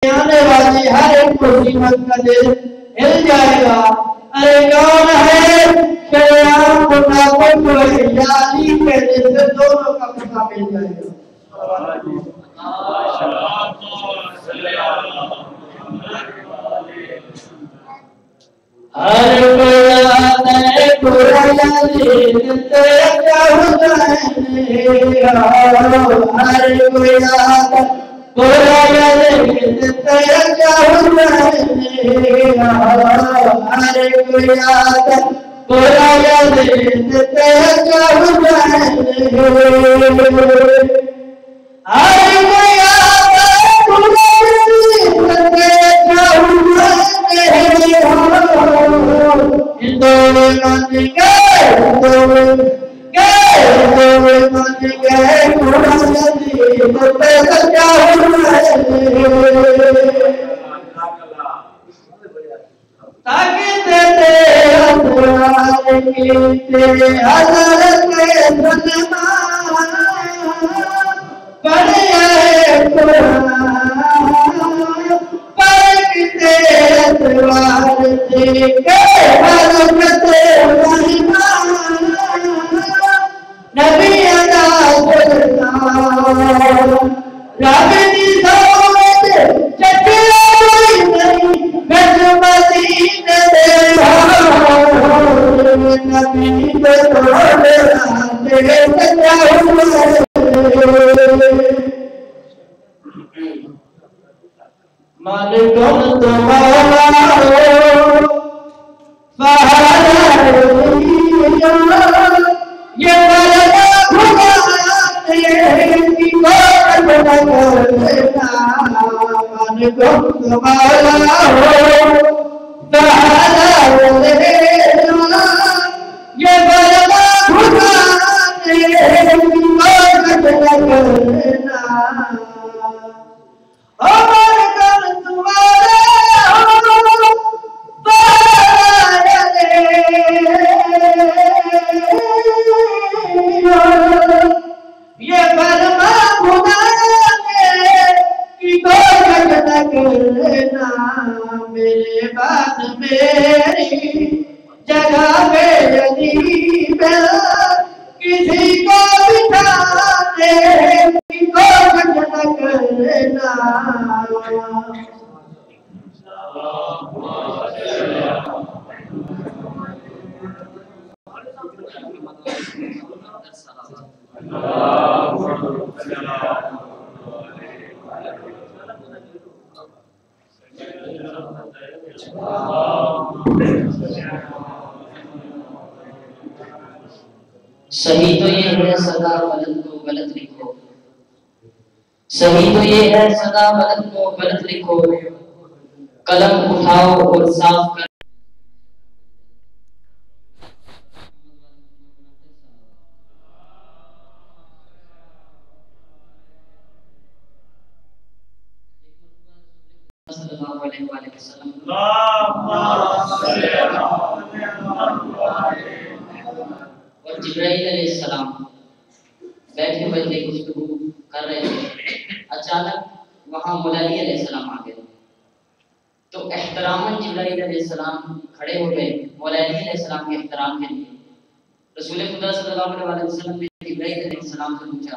آنے والی ہر ایک مصیبت کا دل ہل جائے گا. ارے کون ہے شریعت منافق و علی کے دل سے دونوں کا پتہ مل جائے گا. ہر کوئی آتا ہے پورا یعنی تیرا کیا ہوتا ہے. ہر کوئی آتا ہے پورا یعنی تیرا کیا ہوتا ہے. ہر کوئی آتا ہے پورا یعنی تیرا کیا ہوتا ہے. ہر کوئی آتا ہے پورا یعنی تیرا کیا ہوتا ہے. صحیح تو یہ ہے صدا غلط کو غلط لکھو. صحیح تو یہ ہے صدا غلط کو غلط لکھو. قلم اٹھاؤ اور صاف کر صلی اللہ علیہ وآلہ وسلم. اور جبرائیل علیہ السلام بیٹھے بیٹھے گفتگو کر رہے تھے. اچانک وہاں مولا علی علیہ السلام آ گئے. تو احتراماً جبرائیل علیہ السلام کھڑے ہو گئے مولا علی علیہ السلام کے احترام کے لیے. رسول خدا صلی اللہ علیہ وسلم نے جبرائیل علیہ السلام سے پوچھا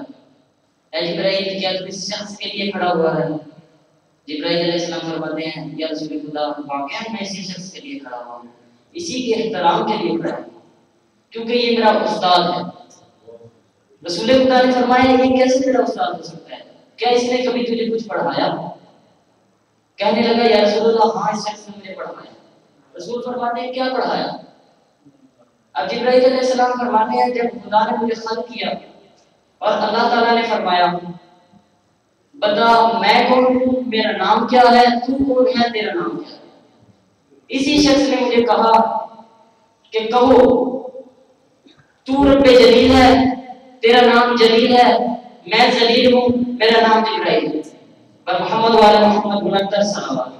اے جبرائیل کیا تو اس شخص کے لیے کھڑا ہوا ہے؟ جبرائیل علیہ السلام فرماتے ہیں یا رسول خدا واقعا میں اسی شخص کے لیے کھڑا ہوا ہوں, اسی کے احترام کے لیے کھڑا ہوں کیونکہ یہ میرا استاد ہے. رسول خدا نے فرمایا یہ کیسے میرا استاد ہو سکتا ہے, کیا اس نے کبھی تجھے کچھ پڑھایا؟ کہنے لگا یا رسول اللہ ہاں اس شخص نے مجھے پڑھایا. رسول فرماتے ہیں کیا پڑھایا؟ اب جبرائیل علیہ السلام فرماتے ہیں جب خدا نے مجھے خلق کیا اور اللہ تعالیٰ نے فرمایا بتا میں کون ہوں, میرا نام کیا ہے, تو کون ہے, تیرا نام کیا ہے, اسی شخص نے مجھے کہا کہ کہو تو رب جلیل ہے, تیرا نام جلیل ہے, میں ذلیل ہوں, میرا نام جبرائیل ہے. پر محمد والا محمد بلندر صلوات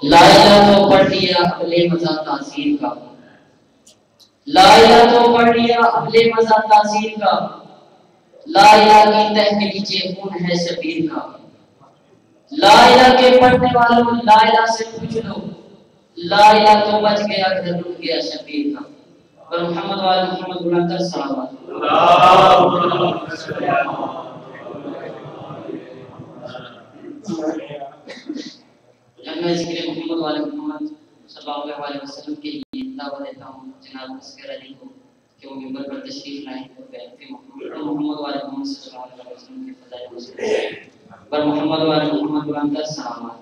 لا الہ تو پڑھ لیا اگلے مزہ تاثیر کا، لا الہ تو پڑھ لیا اگلے مزہ تاثیر کا، لا الہ کی تہ کے نیچے خون ہے شبیر کا، لا الہ کے پڑھنے والوں لا الہ سے پوچھ لو، لا الہ تو بچ گیا گھر لٹ گیا شبیر کا۔ اور محمد وال محمد بلند کر صلوات جب میں ذکر محمد وال محمد صلی اللہ علیہ وسلم کے لیے دعوت دیتا ہوں جناب اسکر علی کو کہ وہ ممبر پر تشریف لائیں اور بیعت محمد وال محمد صلی اللہ علیہ وسلم کے فضائل وسلم پر محمد وال محمد بلند کر صلوات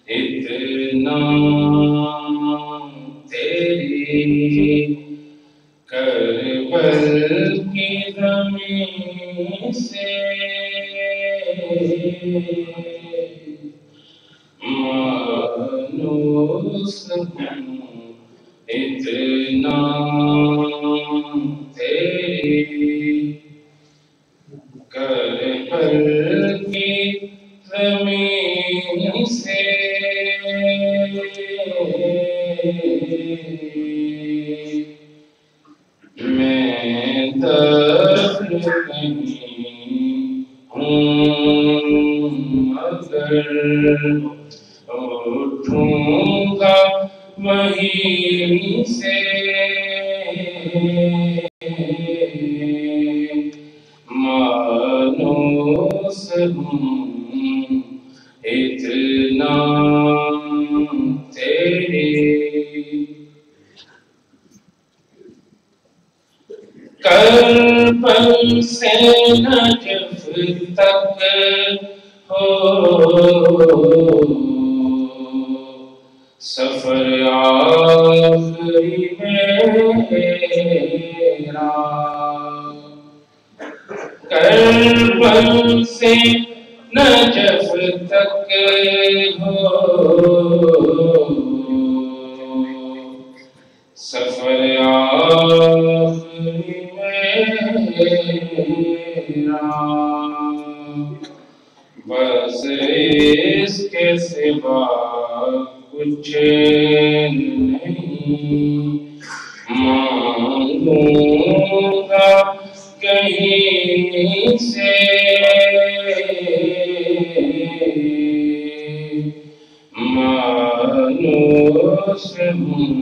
اتنا تیری کربل کی زمین سے مانوس ہوں، اتنا تیری کربل کی زمین سے میں دفن نہیں ہوں، مگر اٹھوں گا وہیں سے، مانوس ہوں اتنا تیری، کربل سے نجف تک ہو سفر آخری میرا، کربل سے نجف تک ہو سفر آخری میرا، بس اس کے سوا کچھ نہیں مانگوں گا کہیں سے، مانوس ہوں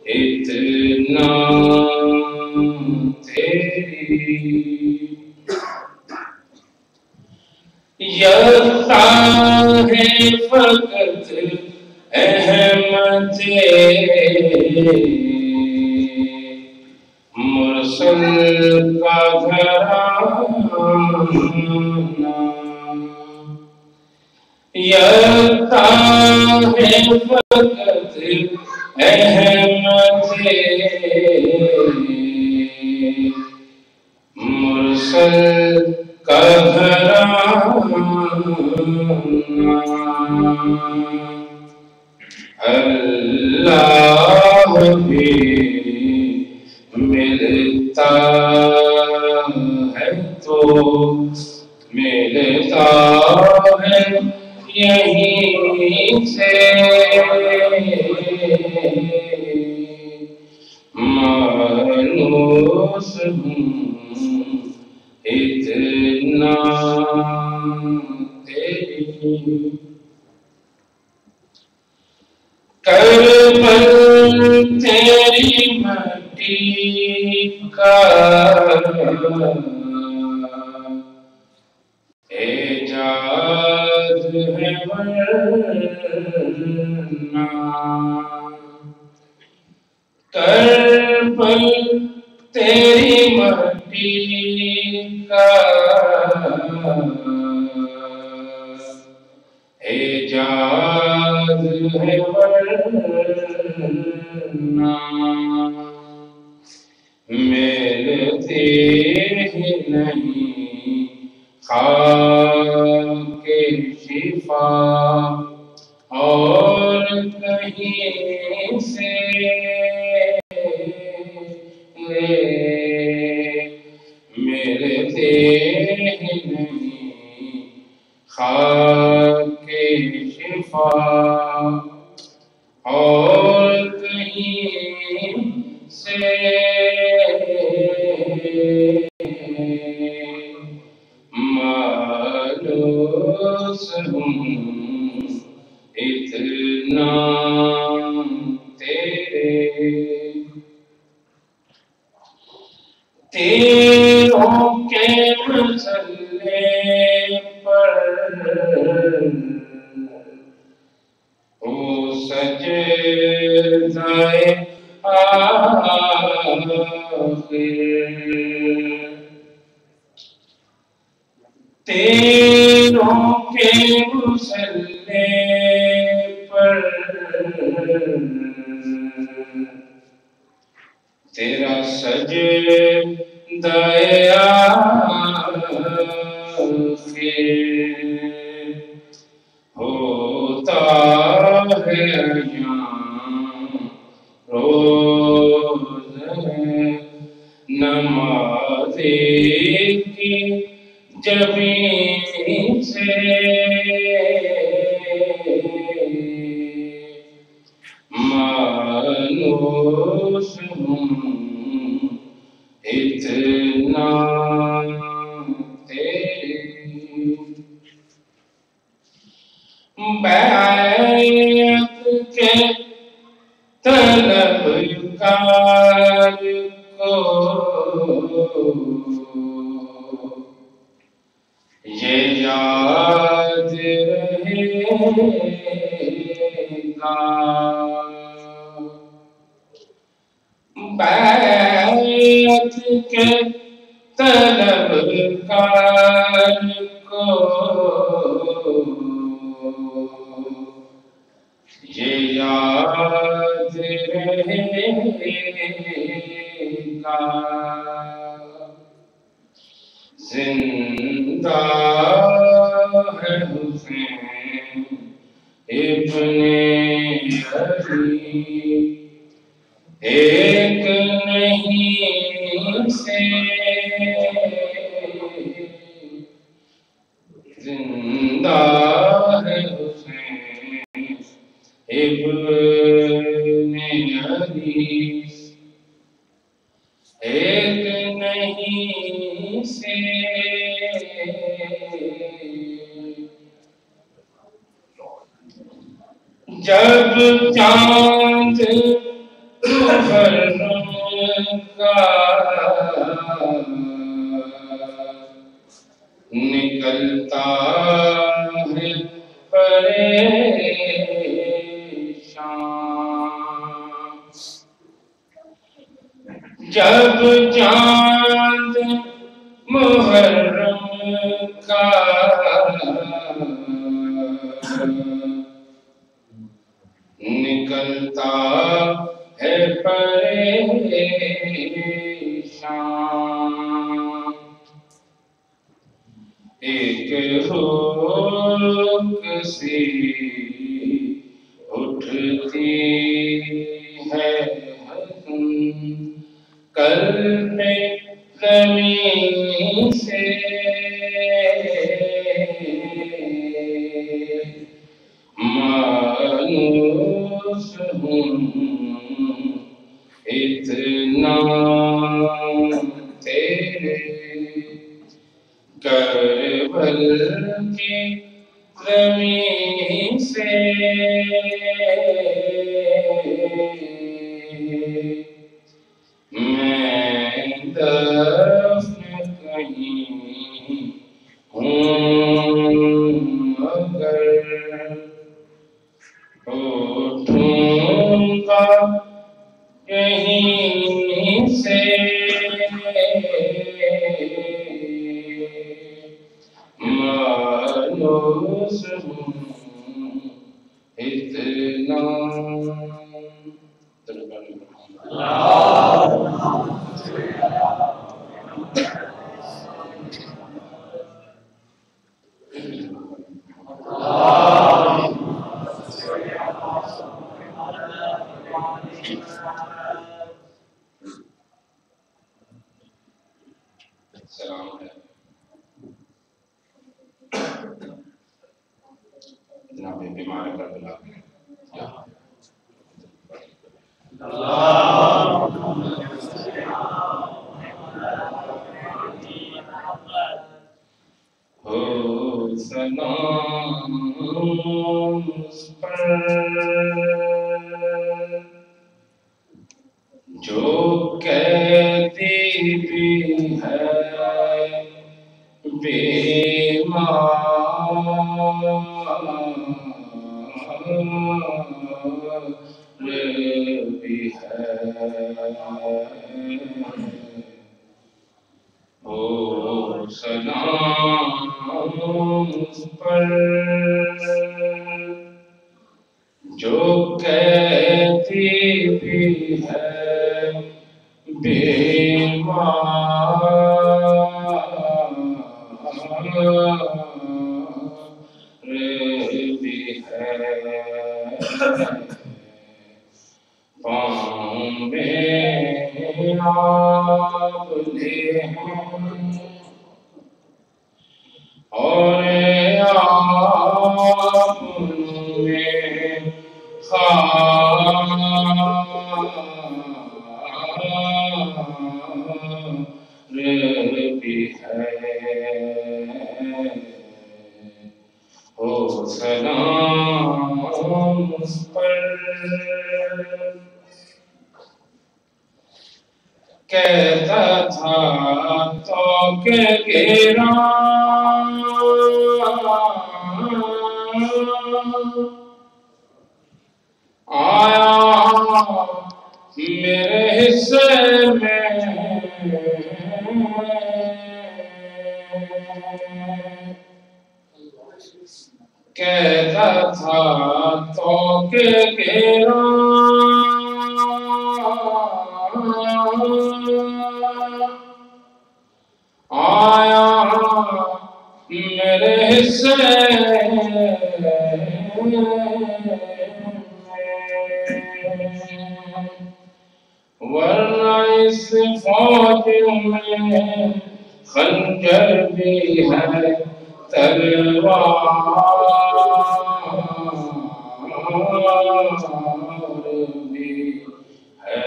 اتنا تیری، یکتا ہے فقط احمد مرسل کا گھرانہ، یکتا ہے فقط احمد مرسل کا گھرانہ، اللہ بھی ملتا ہے تو ملتا ہے یہیں سے، مانوس ہوں اتنا تیری، کربل تیری مٹی کا اعجاز ہے ورنہ، کربل تیری مٹی کا اعجاز ہے ورنہ ملتے ہی نہیں خاک شفا اور کہیں سے ملتے ہی نہیں خاک شفا اور کہیں سے مالوس ہوں اتنا تیرے تیروں کے مسلے پر وہ سجدائے آخر تیروں کے مسلے پر تیرا سجدائے آخر ہوتا ہے روز نمازی کی جبین سے مانوس ہوں اتنا تیرے بیعت کے طلبکار کو یہ یاد رہے گا بیعت کے طلبکار کو یہ یاد رہے گا زندہ ہے حسین ابن علی ایک نہیں سے زندہ ہے حسین ابن علی ایک نہیں سے جب چاند محرم کا نکلتا ہے پریشان جب چاند محرم کا نکلتا ہے پریشان ایک روک سی اٹھتی ہے قلب زمین سے مانوس ہوں اتنا تیرے کربل کی زمین سے میں دفن کہیں ہوں اگر اٹھوں گا یہیں سے مانوس ہوں اتنا سلام ہے جناب بیمار کا بلا ہو سلام اس پر جو کہتی بھی ہے بیمار بھی ہے ہو سلام اس پر جو کہتی بھی ہے بیمار بھی ہے پاؤں میں آپ لے اور آپ میں خار بھی ہے ہو سلام اس پر کہتا تھا تو کہ گرا آیا میرے حصے میں کہتا تھا تو کہ گرا آیا میرے حصے ورنہ اس فوج میں خنجر بھی ہے تلوار بھی ہے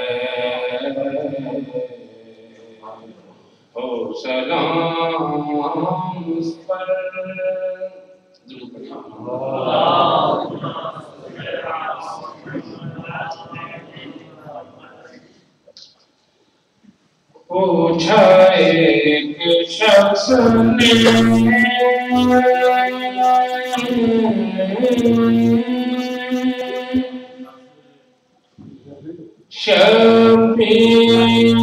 ہو سلام اس پر پوچھا ایک شخص نے شبیر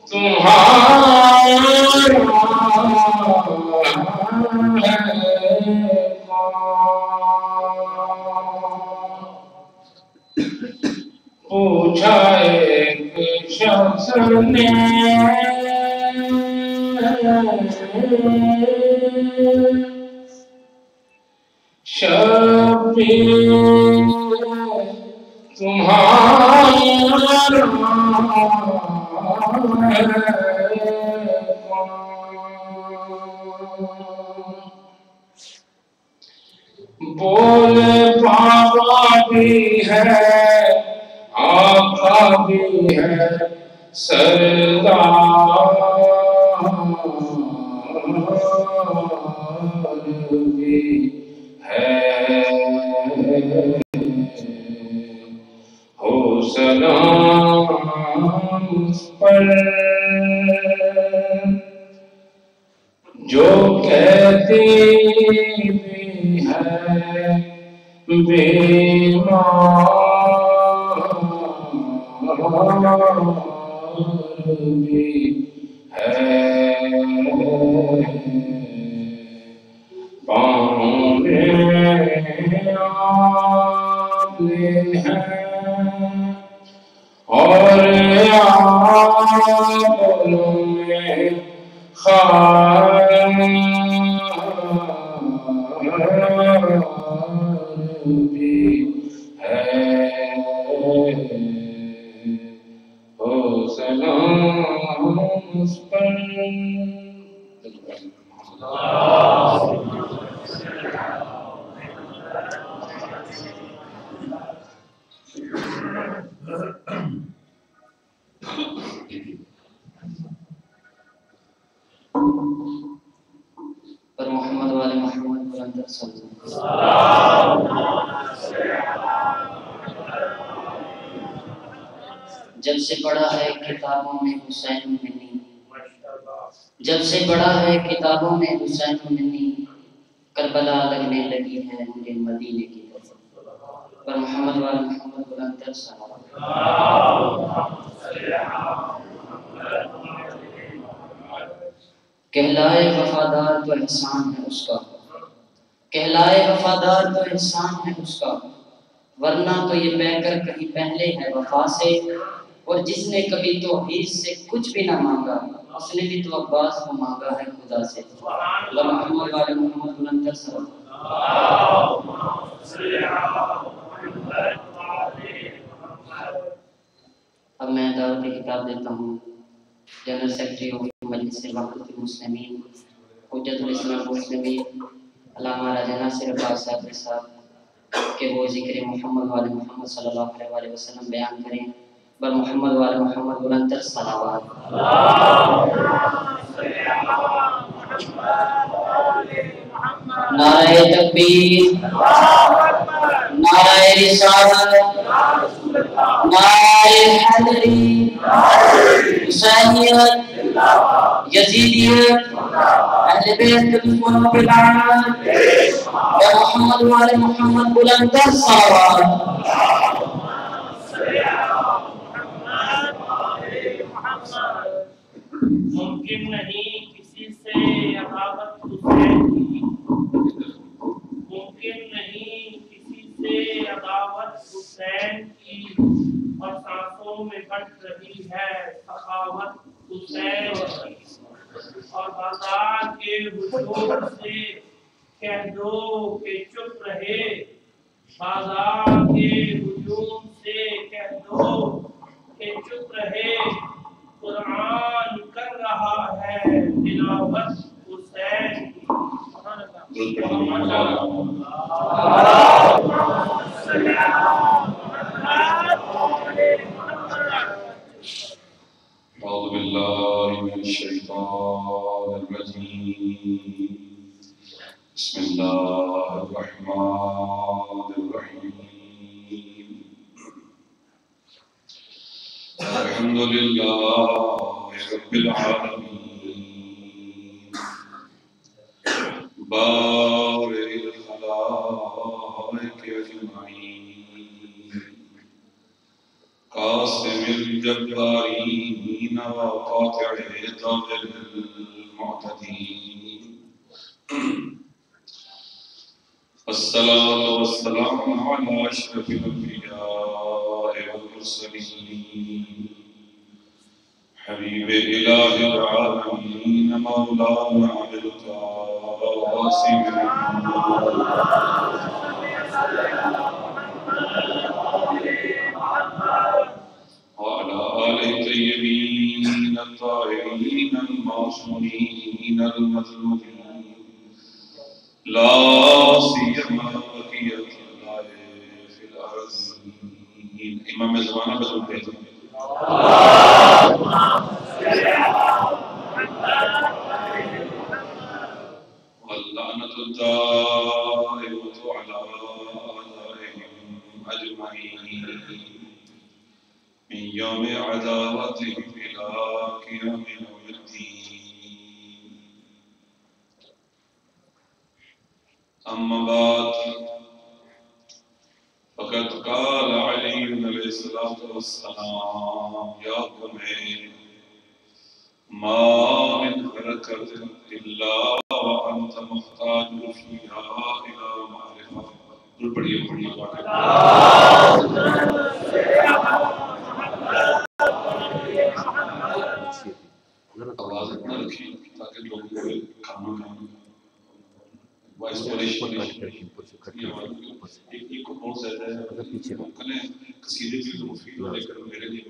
تمہارا پوچھا ایک شخص نے شبیر تمہارا بولے بابا بھی ہے آقا بھی ہے سردار بھی ہے ہو سلام اس پر جو کہتی بھی ہے بیمار بھی ہے پاؤں میں آبلے ہیں اور آبلوں میں خار بھی ہے ہو سلام اس پر پر محمد والے محمد بلند صلی جب سے پڑھا ہے کتابوں میں حسین منی، جب سے پڑھا ہے کتابوں میں حسین منی، کربلا لگنے لگی ہے مجھے مدینے کی طرف، پر محمد والے محمد بلند صلی کہلائے وفادار تو احسان ہے اس کا، کہلائے وفادار تو احسان ہے اس کا، ورنہ تو یہ بہ کر کہیں پہلے ہے وفا سے، اور جس نے کبھی توحید سے کچھ بھی نہ مانگا اس نے بھی تو عباس کو مانگا ہے خدا سے، اللہ محمد والے محمد بلند صلی اللہ اب میں دعوت کتاب دیتا ہوں جنرل سیکرٹری آف مجلس وقت المسلمین حجت الاسلام مسلمین علامہ راجہ ناصر عباس صاحب کہ وہ ذکر محمد والے محمد صلی اللہ علیہ وسلم بیان کریں، بر محمد والے محمد بلندر صلوات۔ نعرہ تکبیر، نعرہ رسالت، نعرہ حیدری، حسینیت، یزیدیت، اہل بیت کے دشمنوں پہ لعنت، یا محمد والے محمد بلندر صلوات۔ ممکن نہیں کسی سے عداوت حسین کی، ممکن نہیں کسی سے عداوت حسین کی، اور سانسوں میں بٹ رہی ہے سخاوت حسین کی، اور بازار کے ہجوم سے کہہ دو کہ چپ رہے، بازار کے ہجوم سے کہہ دو کہ چپ رہے، قرآن کر رہا ہے تلاوت حسین کی۔ أعوذ بالله من الشيطان الرجيم بسم الله الرحمن الرحيم الحمد لله رب العالمين بارئ الخلائق أجمعين قاسم الجبارين وقاطع الضال المعتدين الصلاة والسلام على أشرف الأنبياء والمرسلين حبيب إله العالمين مولانا أبي القاسم وعلى آل الطيبين الطاهرين المعصومين المظلومين لا سيما بقية الله في الأرضين امام زمانہ بدل دیتا واللعنة الدائمة على أعدائهم أجمعين من يوم عداوتهم إلى قيام يوم الدين أما بعد وقت قال علی علیہ السلام یا حمید ما من حرکت الا وانت محتاج فیہا الى معرفہ. پڑھیے آواز اتنا رکھی تاکہ لوگ کھانا وائس ایک کو بہت زیادہ ہے قصیدے بھی تو مفید ہو لیکن میرے لیے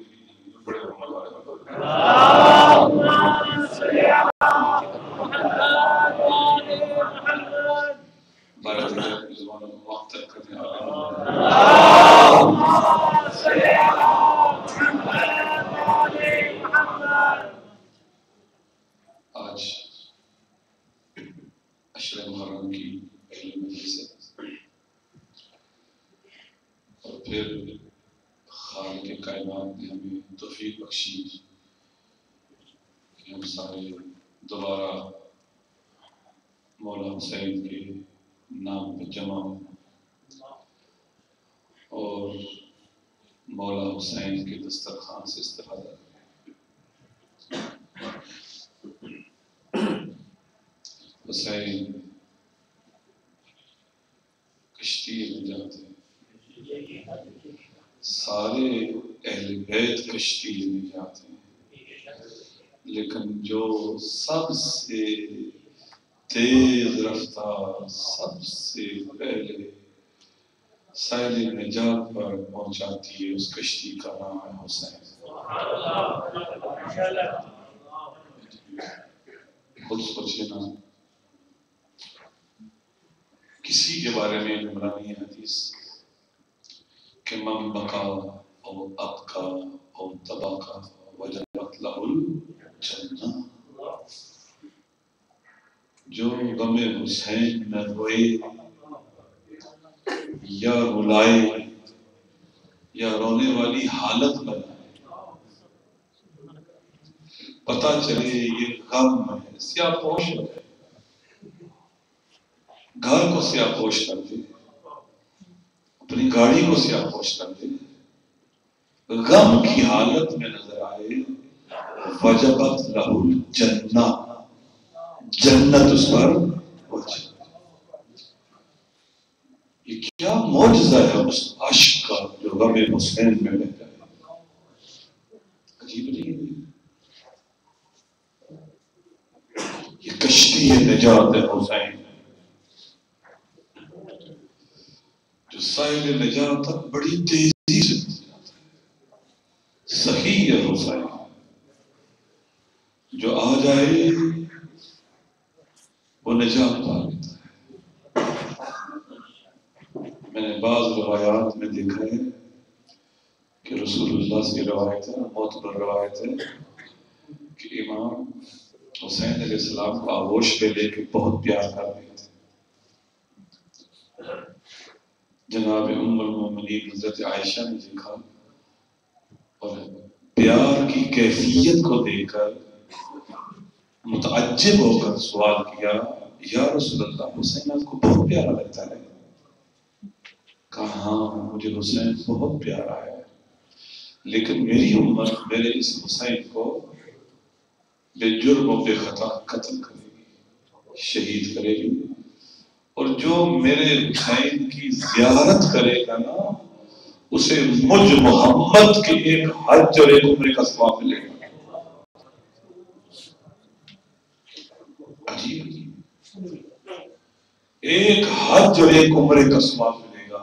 بڑے عمل والے بارہ زبان وقت تک کرنے آج عشر محرم کی پہلی مجلس ہے اور پھر خالق کائنات نے ہمیں توفیق بخشی کہ ہم سارے دوبارہ مولا حسین کے نام پہ جمع اور مولا حسین کے دسترخوان سے استفادہ کریں. حسین کشتی نجات ہے، سارے اہل بیت کشتی نجات ہیں، لیکن جو سب سے تیز رفتار سب سے پہلے ساحل نجات پر پہنچاتی ہے اس کشتی کا نام ہے حسین. خود سوچے نا کسی کے بارے میں عمرانی حدیث کہ من بقا او ابقا او تبقا وجبت لہ الجنہ، جو غم حسین نہ روئے یا رلائے یا رونے والی حالت بنائے، پتہ چلے یہ غم ہے، سیاہ پوش ہو جائے، گھر کو سیاہ پوش کر دے، اپنی گاڑی کو سیاہ پوش کر دے، غم کی حالت میں نظر آئے، وجبت لہ الجنہ، جنت اس پر وجب. یہ کیا معجزہ ہے اس عشق کا جو غم حسین میں بہتا ہے. عجیب نہیں ہے؟ یہ کشتی نجات ہے حسین جو ساحل نجات تک بڑی تیزی سے پہنچاتا ہے. صحیح ہے حسین جو آ جائے وہ نجات پا لیتا ہے. میں نے بعض روایات میں دیکھا ہے کہ رسول اللہ سے روایت ہے، معتبر روایت ہے کہ امام حسین علیہ السلام کو آغوش پہ لے کے بہت پیار کر رہے تھے. جناب ام المومنین حضرت عائشہ نے دیکھا اور پیار کی کیفیت کو دیکھ کر متعجب ہو کر سوال کیا، یا رسول اللہ حسین آپ کو بہت پیارا لگتا ہے؟ کہا ہاں مجھے حسین بہت پیارا ہے، لیکن میری امت میرے اس حسین کو بے جرم و بے خطا قتل کرے گی، شہید کرے گی، اور جو میرے حسین کی زیارت کرے گا نا اسے مجھ محمد کے ایک حج اور ایک عمرے کا ثواب ملے گا. عجیب، ایک حج اور ایک عمرے کا ثواب ملے گا،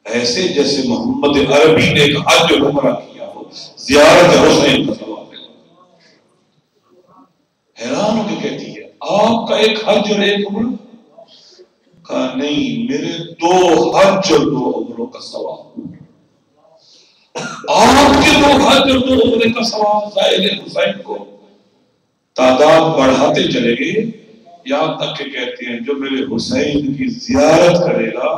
ایسے جیسے محمد عربی نے ایک حج اور عمرہ کیا ہو، زیارت حسین کا ثواب ملے گا. حیران ہو کے کہتی ہے آپ کا ایک حج اور ایک عمرہ؟ کہا نہیں، میرے 2 حج اور 2 عمروں کا ثواب. آپ کے 2 حج اور 2 عمرے کا ثواب زائل حسین کو تعداد بڑھاتے چلے گئے، یہاں تک کہ کہتے ہیں جو میرے حسین کی زیارت کرے گا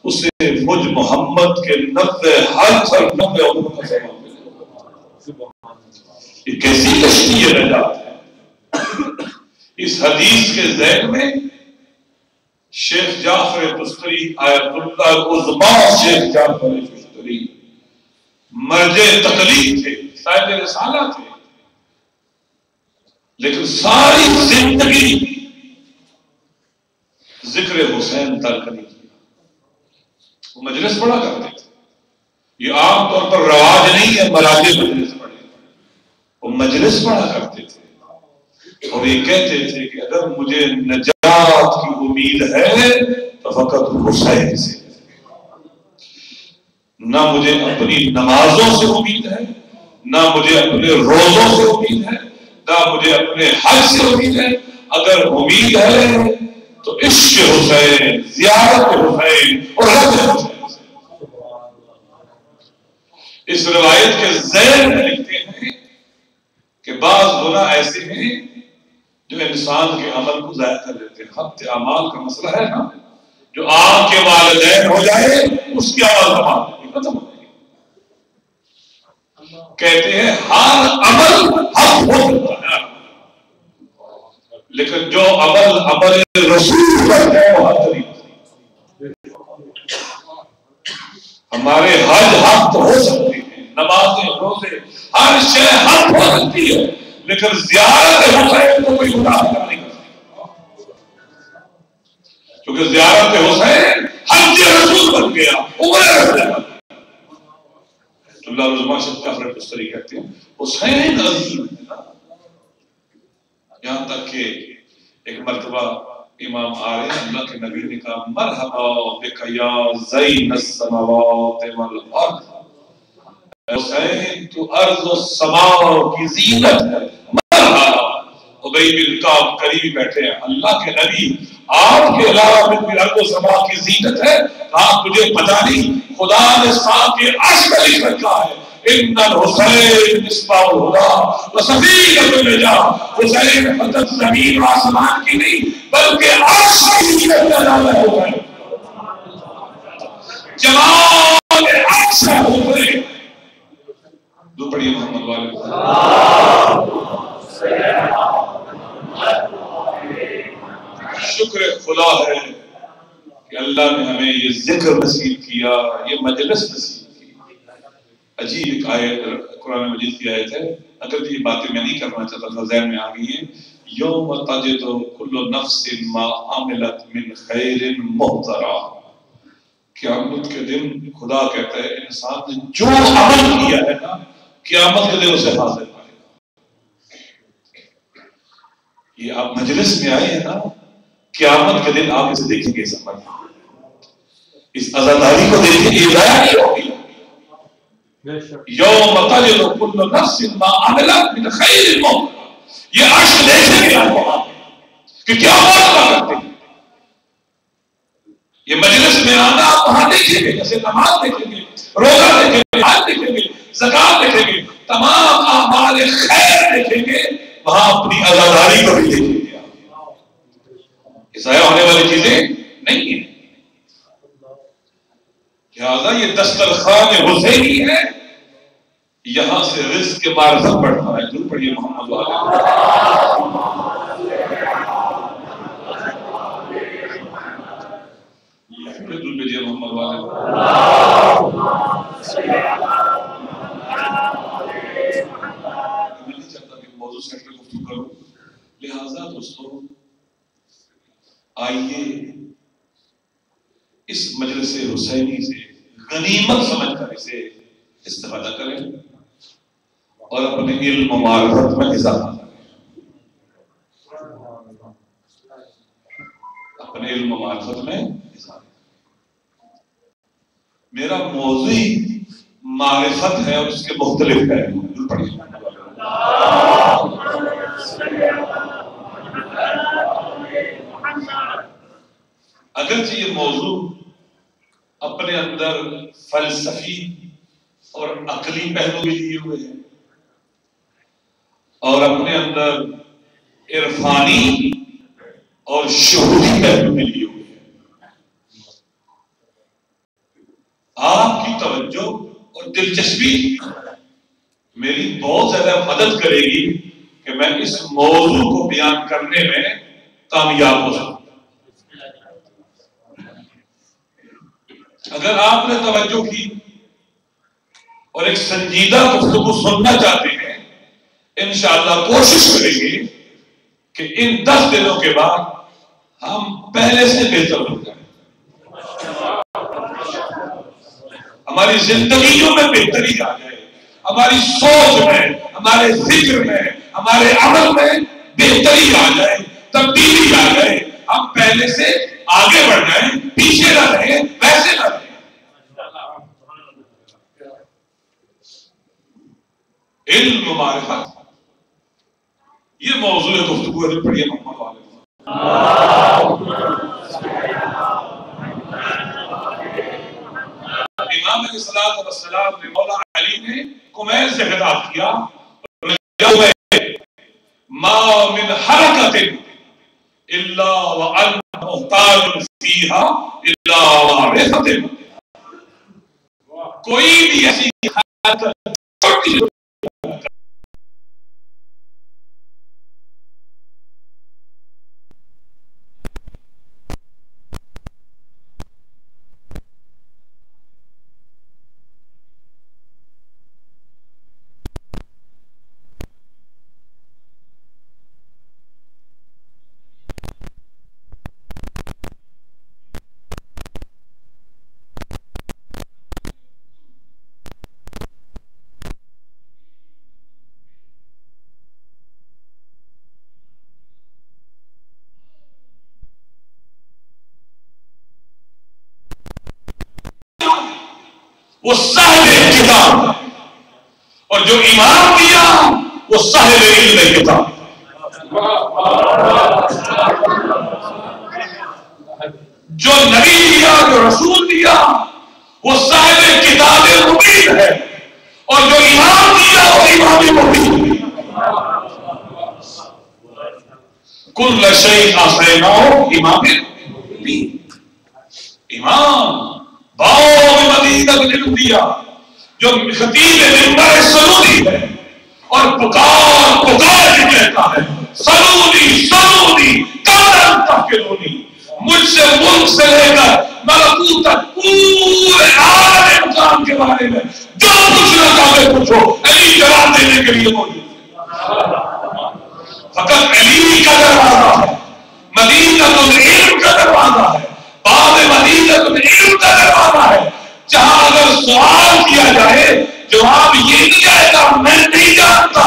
اسے مجھ محمد کے 90 حج اور 90 عمروں کا ثواب ملے گا. یہ کیسی کشتی نجات ہے. اس حدیث کے ذہن میں شیخ جعفر تستری آیت اللہ العظما شیخ جعفر تستری مرجع تقلید تھے، صاحب رسالہ تھے، لیکن ساری زندگی ذکر حسین ترک نہیں کیا۔ وہ مجلس پڑھا کرتے تھے، یہ عام طور پر رواج نہیں ہے مراجع مجلس پڑھے، وہ مجلس پڑھا کرتے تھے اور یہ کہتے تھے کہ اگر مجھے نجات کی امید ہے تو فقط حسین سے، نہ مجھے اپنی نمازوں سے امید ہے، نہ مجھے اپنے روزوں سے امید ہے، نہ مجھے اپنے حج سے امید ہے، اگر امید ہے تو عشق حسین، زیارت حسین اور رب حسین سے۔ اس روایت کے ذیل میں لکھتے ہیں کہ بعض گناہ ایسے ہیں جو انسان کے عمل کو ضائع کر دیتے ہیں۔ حبط اعمال کا مسئلہ ہے نا، جو آپ کے والدین ہو جائے اس کی عمل تمام ختم ہو جائے۔ کہتے ہیں ہر عمل حق ہو سکتا ہے، لیکن جو عمل رسول پر ہے وہ حق نہیں۔ ہمارے حج حق تو ہو سکتے ہیں، نمازیں روزے ہر شے حق ہو سکتی ہے، لیکن زیارت حسین کو کوئی گناہ نہیں کر سکتا، کیونکہ زیارت حسین حج رسول بن گیا، عمر رسول بن گیا۔ اللہ رضوان شیخ جعفر تستری کہتے ہیں حسین عظیم ہے نا، یہاں تک کہ ایک مرتبہ امام آ رہے ہیں، اللہ کے نبی نے کہا مرحبا بک یا زین السماوات والارض، حسین تو ارض و سماء کی زینت ہے، مرحبا۔ ابی بن کعب قریب بیٹھے ہیں، اللہ کے نبی آپ کے علاوہ بھی ارض و سماء کی زینت ہے، کہا تجھے پتہ نہیں خدا نے ساتھ کے عرش میں لکھ رکھا ہے ان الحسین مصباح الہدی و سفینۃ النجاۃ، حسین فقط زمین و آسمان کی نہیں بلکہ عرش کی زینت کا نام ہے، جمال عرش ہے حسین۔ دو پڑھیے محمد والے شکر خدا ہے کہ اللہ نے ہمیں یہ ذکر نصیب کیا، یہ مجلس نصیب کی۔ عجیب ایک آیت قرآن مجید کی آیت ہے، اگر یہ باتیں میں نہیں کرنا چاہتا تھا ذہن میں آ گئی ہیں۔ یوم تجد کل نفس ما عملت من خیر محضرا، قیامت کے دن خدا کہتا ہے انسان نے جو عمل کیا ہے نا قیامت کے دن اسے حاضر پائے گا۔ یہ آپ مجلس میں آئے ہیں نا، قیامت کے دن آپ اسے دیکھیں گے، سمجھ اس عزاداری کو دیکھیں گے، یہ ضائع نہیں ہوگی۔ یوم تجد کل نفس ما عملت من خیر محضرا، یہ عرش دیکھیں گے آپ وہاں کہ کیا معاملہ کرتے ہیں۔ یہ مجلس میں آنا آپ وہاں دیکھیں گے، جیسے نماز دیکھیں گے، روزہ دیکھیں گے، حج دیکھیں گے، زکات دیکھیں گے، تمام اعمال خیر دیکھیں گے، وہاں اپنی عزاداری کو بھی دیکھیں گے۔ یہ ضائع ہونے والی چیزیں نہیں ہیں، لہذا یہ دسترخوان حسینی ہے، یہاں سے رزق کے معرفت بڑھتا ہے۔ ضرور پڑھیے محمد والے محمد والے۔ میں نہیں چاہتا کہ موضوع سے ہٹ کے گفتگو کروں، لہذا دوستو آئیے اس مجلس حسینی سے غنیمت سمجھ کر اسے استفادہ کریں اور اپنے علم و معرفت میں اضافہ کریں، اپنے علم و معرفت میں اضافہ۔ میرا موضوع معرفت ہے اور اس کے مختلف پہلو پڑھیے۔ اگرچہ یہ موضوع اپنے اندر فلسفی اور عقلی پہلو بھی لیے ہوئے ہیں اور اپنے اندر عرفانی اور شہودی پہلو بھی لیے ہوئے ہیں، آپ کی توجہ اور دلچسپی میری بہت زیادہ مدد کرے گی کہ میں اس موضوع کو بیان کرنے میں کامیاب ہو سکوں۔ اگر آپ نے توجہ کی اور ایک سنجیدہ گفتگو سننا چاہتے ہیں، انشاءاللہ کوشش کریں گے کہ ان 10 دنوں کے بعد ہم پہلے سے بہتر ہو جائیں، ہماری زندگیوں میں بہتری آ جائے، ہماری سوچ میں، ہمارے فکر میں، ہمارے عمل میں بہتری آ جائے، تبدیلی آ جائے، ہم پہلے سے آگے بڑھ جائیں، پیچھے نہ رہیں، ویسے نہ رہیں۔ علم و معرفت یہ موضوع گفتگو ہے، پڑھیے محمد والے۔ امام علیہ الصلوۃ والسلام نے مولا علی نے کمیل سے خطاب کیا، ما من حرکت الا وانت محتاج فیہا الا وارثت، کوئی بھی ایسی حرکت چھوٹی وہ صاحب کتاب، اور جو امام دیا وہ صاحب علم کتاب۔ جو نبی دیا، جو رسول دیا وہ صاحب کتاب مبین ہے، اور جو امام دیا وہ امام مبین۔ کل شیء احصیناہ امام مبین، امام باؤ مدینہ علم دیا، جو خطیب منبر سلونی ہے اور پکار پکار کے کہتا ہے سلونی سلونی کامن تحقلونی، مجھ سے ملک سے لے کر ملکوت تک پورے عالم امکان کے بارے میں جو پوچھنا چاہتے پوچھو، علی جواب دینے کے لیے موجود ہے۔ فقط علی کا دروازہ ہے، مدینہ العلم کا دروازہ ہے، باب مدینہ العلم کا دروازہ ہے، جہاں اگر سوال کیا جائے جواب یہ نہیں آئے گا میں نہیں جانتا،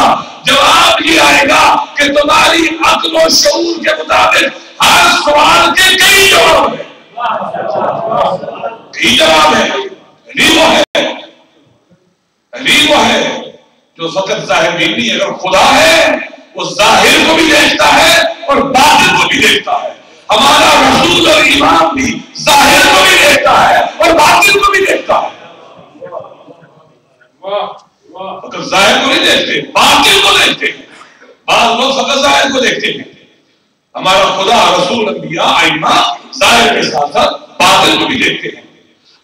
جواب یہ آئے گا کہ تمہاری عقل و شعور کے مطابق ہر سوال کے کئی جواب ہیں، کئی جواب ہیں۔ علی وہ ہے، علی وہ ہے جو فقط ظاہر بھی نہیں، اگر خدا ہے وہ ظاہر کو بھی دیکھتا ہے اور باطن کو بھی دیکھتا ہے۔ ہمارا رسول اور امام بھی ظاہر کو بھی دیکھتا ہے اور باطن کو بھی دیکھتا ہے، فقط ظاہر کو نہیں دیکھتے، باطن کو دیکھتے ہیں۔ بعض لوگ فقط ظاہر کو دیکھتے ہیں، ہمارا خدا، رسول، انبیاء، ائمہ ظاہر کے ساتھ ساتھ باطن کو بھی دیکھتے ہیں۔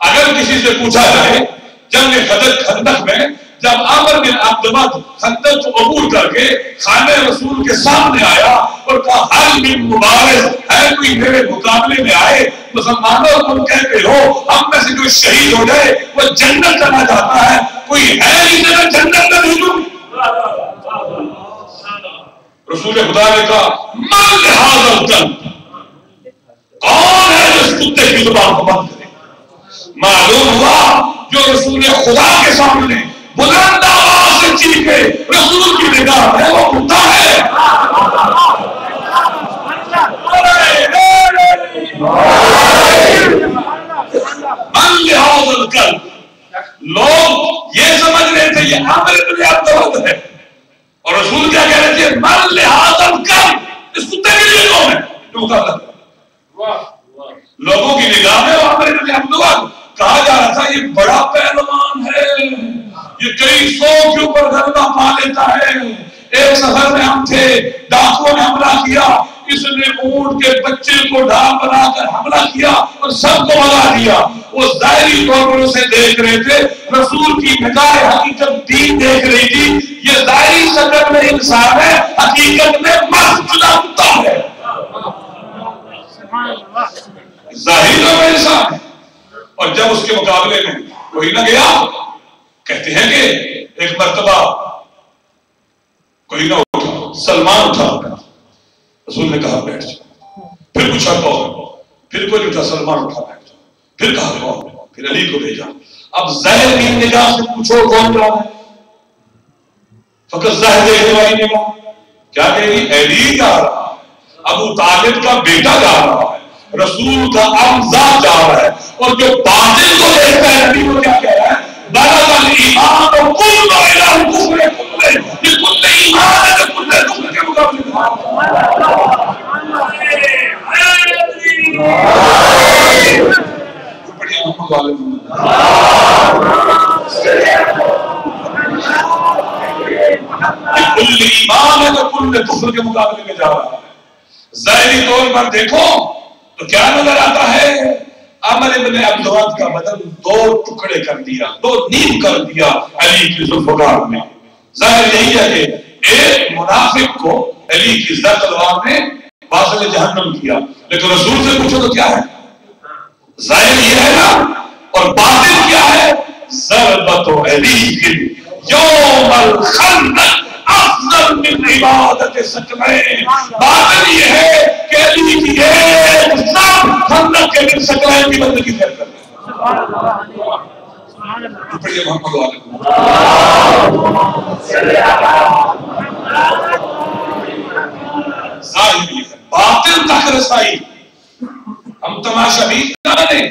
اگر کسی سے پوچھا جائے جنگ خندق میں جب عامر بن عبد ود خندق کو عبور کر کے خانہ رسول کے سامنے آیا اور کہا حل من مبارز، ہے کوئی میرے مقابلے میں آئے، مسلمانوں تم کہتے ہو ہم میں سے جو شہید ہو جائے وہ جنت چلا جاتا ہے، کوئی ہے اس جگہ جنت میں نہیں دوں؟ رسول خدا نے کہا من لہذا القلب، کون ہے جو اس کتے کی زبان کو بند کرے؟ معلوم ہوا جو رسول خدا کے سامنے بلند آواز سے چیخے رسول کی نگاہ ہے وہ کتا ہے۔ من لحاظ القلب، لوگ یہ سمجھ رہے تھے یہ عامر بن عبد ود ہے، اور رسول کیا کہہ رہے تھے من لحاظ القلب، اس کتے کے لیے کون ہے جو مقابلہ کرے؟ لوگوں کی نگاہ میں وہ عامر بن عبد ود کہا جا رہا تھا یہ بڑا پہلوان ہے، یہ کئی سو کے اوپر غلبہ پا لیتا ہے۔ ایک سفر میں ہم تھے، ڈاکوؤں نے حملہ کیا، اس نے اونٹ کے بچے کو ڈھال بنا کر حملہ کیا اور سب کو بھگا دیا۔ وہ ظاہری طور پر اسے دیکھ رہے تھے، رسول کی نگاہ حقیقت دین دیکھ رہی تھی، یہ ظاہری شکل میں انسان ہے، حقیقت میں مرد جدا کتا ہے، ظاہری طور پر انسان ہے اور جب اس کے مقابلے میں کوئی نہ گیا، کہتے ہیں کہ ایک مرتبہ کوئی نہ اٹھا، سلمان اٹھا، رسول نے کہا بیٹھ جاؤ، پھر پوچھا کون، پھر کوئی اٹھا، سلمان اٹھا بیٹھ جاؤ، پھر کہا کون، پھر علی کو بھیجا۔ اب ظاہر کی نگاہ سے پوچھو کون جا رہا ہے، فقط ظاہر دیکھنے والی نگاہ کیا کہے گی، علی جا رہا ہے، ابو طالب کا بیٹا جا رہا ہے، رسول کا امزاد جا رہا ہے، اور جو باطل کو دیکھتا ہے نبی کو کیا کہہ رہا ہے، بلغ الایمان کل الى الکفر کل، یہ کل ایمان ہے جو کل کفر کے مقابلے میں۔ بڑی محمد والے کل ایمان ہے جو کل کفر کے مقابلے میں جا رہا ہے۔ ظاہری طور پر دیکھو تو کیا نظر آتا ہے، عمر ابن عبدود کا بدن دو ٹکڑے کر دیا، دو نیم کر دیا علی کی ذوالفقار نے۔ ظاہر یہی ہے کہ ایک منافق کو علی کی زر تلوار نے واصل جہنم کیا، لیکن رسول سے پوچھو تو کیا ہے، ظاہر یہ ہے نا، اور باطن کیا ہے، ضربت علی یوم الخندق افضل من عبادت ثقلین۔ باطن یہ ہے کہ علی کی ایک ضرب خندق کے دن ثقلین کی بندگی کر رہے ہیں۔ محمد علیہ ظاہر یہ ہے، باطن تک رسائی ہم تماشا بھی کریں،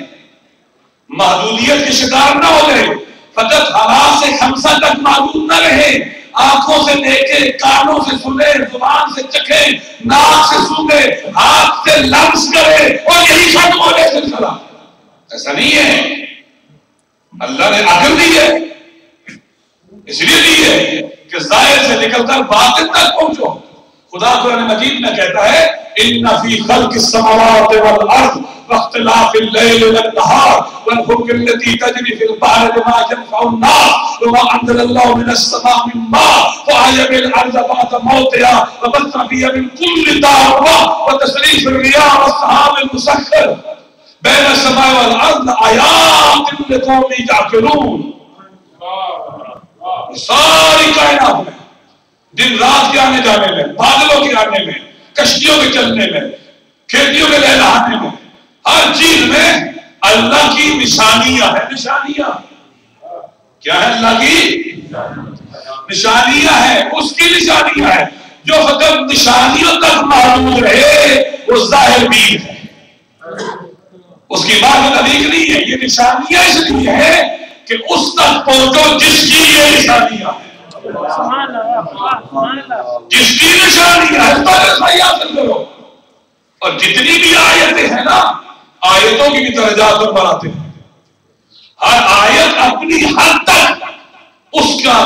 محدودیت کے شکار نہ ہو گئے، فقط حواس سے خمسہ تک محدود نہ رہے، آنکھوں سے دیکھے، کانوں سے سنے، زبان سے چکھے، ناک سے سونگے، ہاتھ سے لمس کرے، اور یہی ختم ہو جائے سلسلہ۔ ایسا نہیں ہے، اللہ نے عقل دی ہے، اس لیے دی ہے کہ ظاہر سے نکل کر باطن تک پہنچو۔ خدا قرآن مجید میں کہتا ہے ان فی خلق السماوات والارض واختلاف اللیل والنہار والفلک التي تجری فی البحر بما ينفع الناس وما انزل الله من السماء من ماء فاحيا بالارض بعد موتها وبث فيها من كل دابة وتصريف الرياح والسحاب المسخر بين السماء والارض آیات لقوم یعقلون۔ ساری کائنات میں، دن رات کے آنے جانے میں، بادلوں کے آنے میں، کشتیوں کے چلنے میں، کھیتیوں کے لہلانے میں، ہر چیز میں اللہ کی نشانیاں ہیں۔ نشانیاں کیا ہے؟ اللہ کی نشانیاں ہیں، اس کی نشانیاں ہیں۔ جو فقط نشانیوں تک محدود رہے وہ ظاہر بھی ہے، اس کی بات طریق نہیں ہے۔ یہ نشانیاں اس لیے ہیں کہ اس تک پہنچو جس کی یہ نشانیاں ہیں، جس کی نشانی ہے رسائی حاصل کرو۔ اور جتنی بھی آیتیں ہیں نا، آیتوں کی بھی درجات پر بناتے ہیں، ہر آیت اپنی حد تک اس کا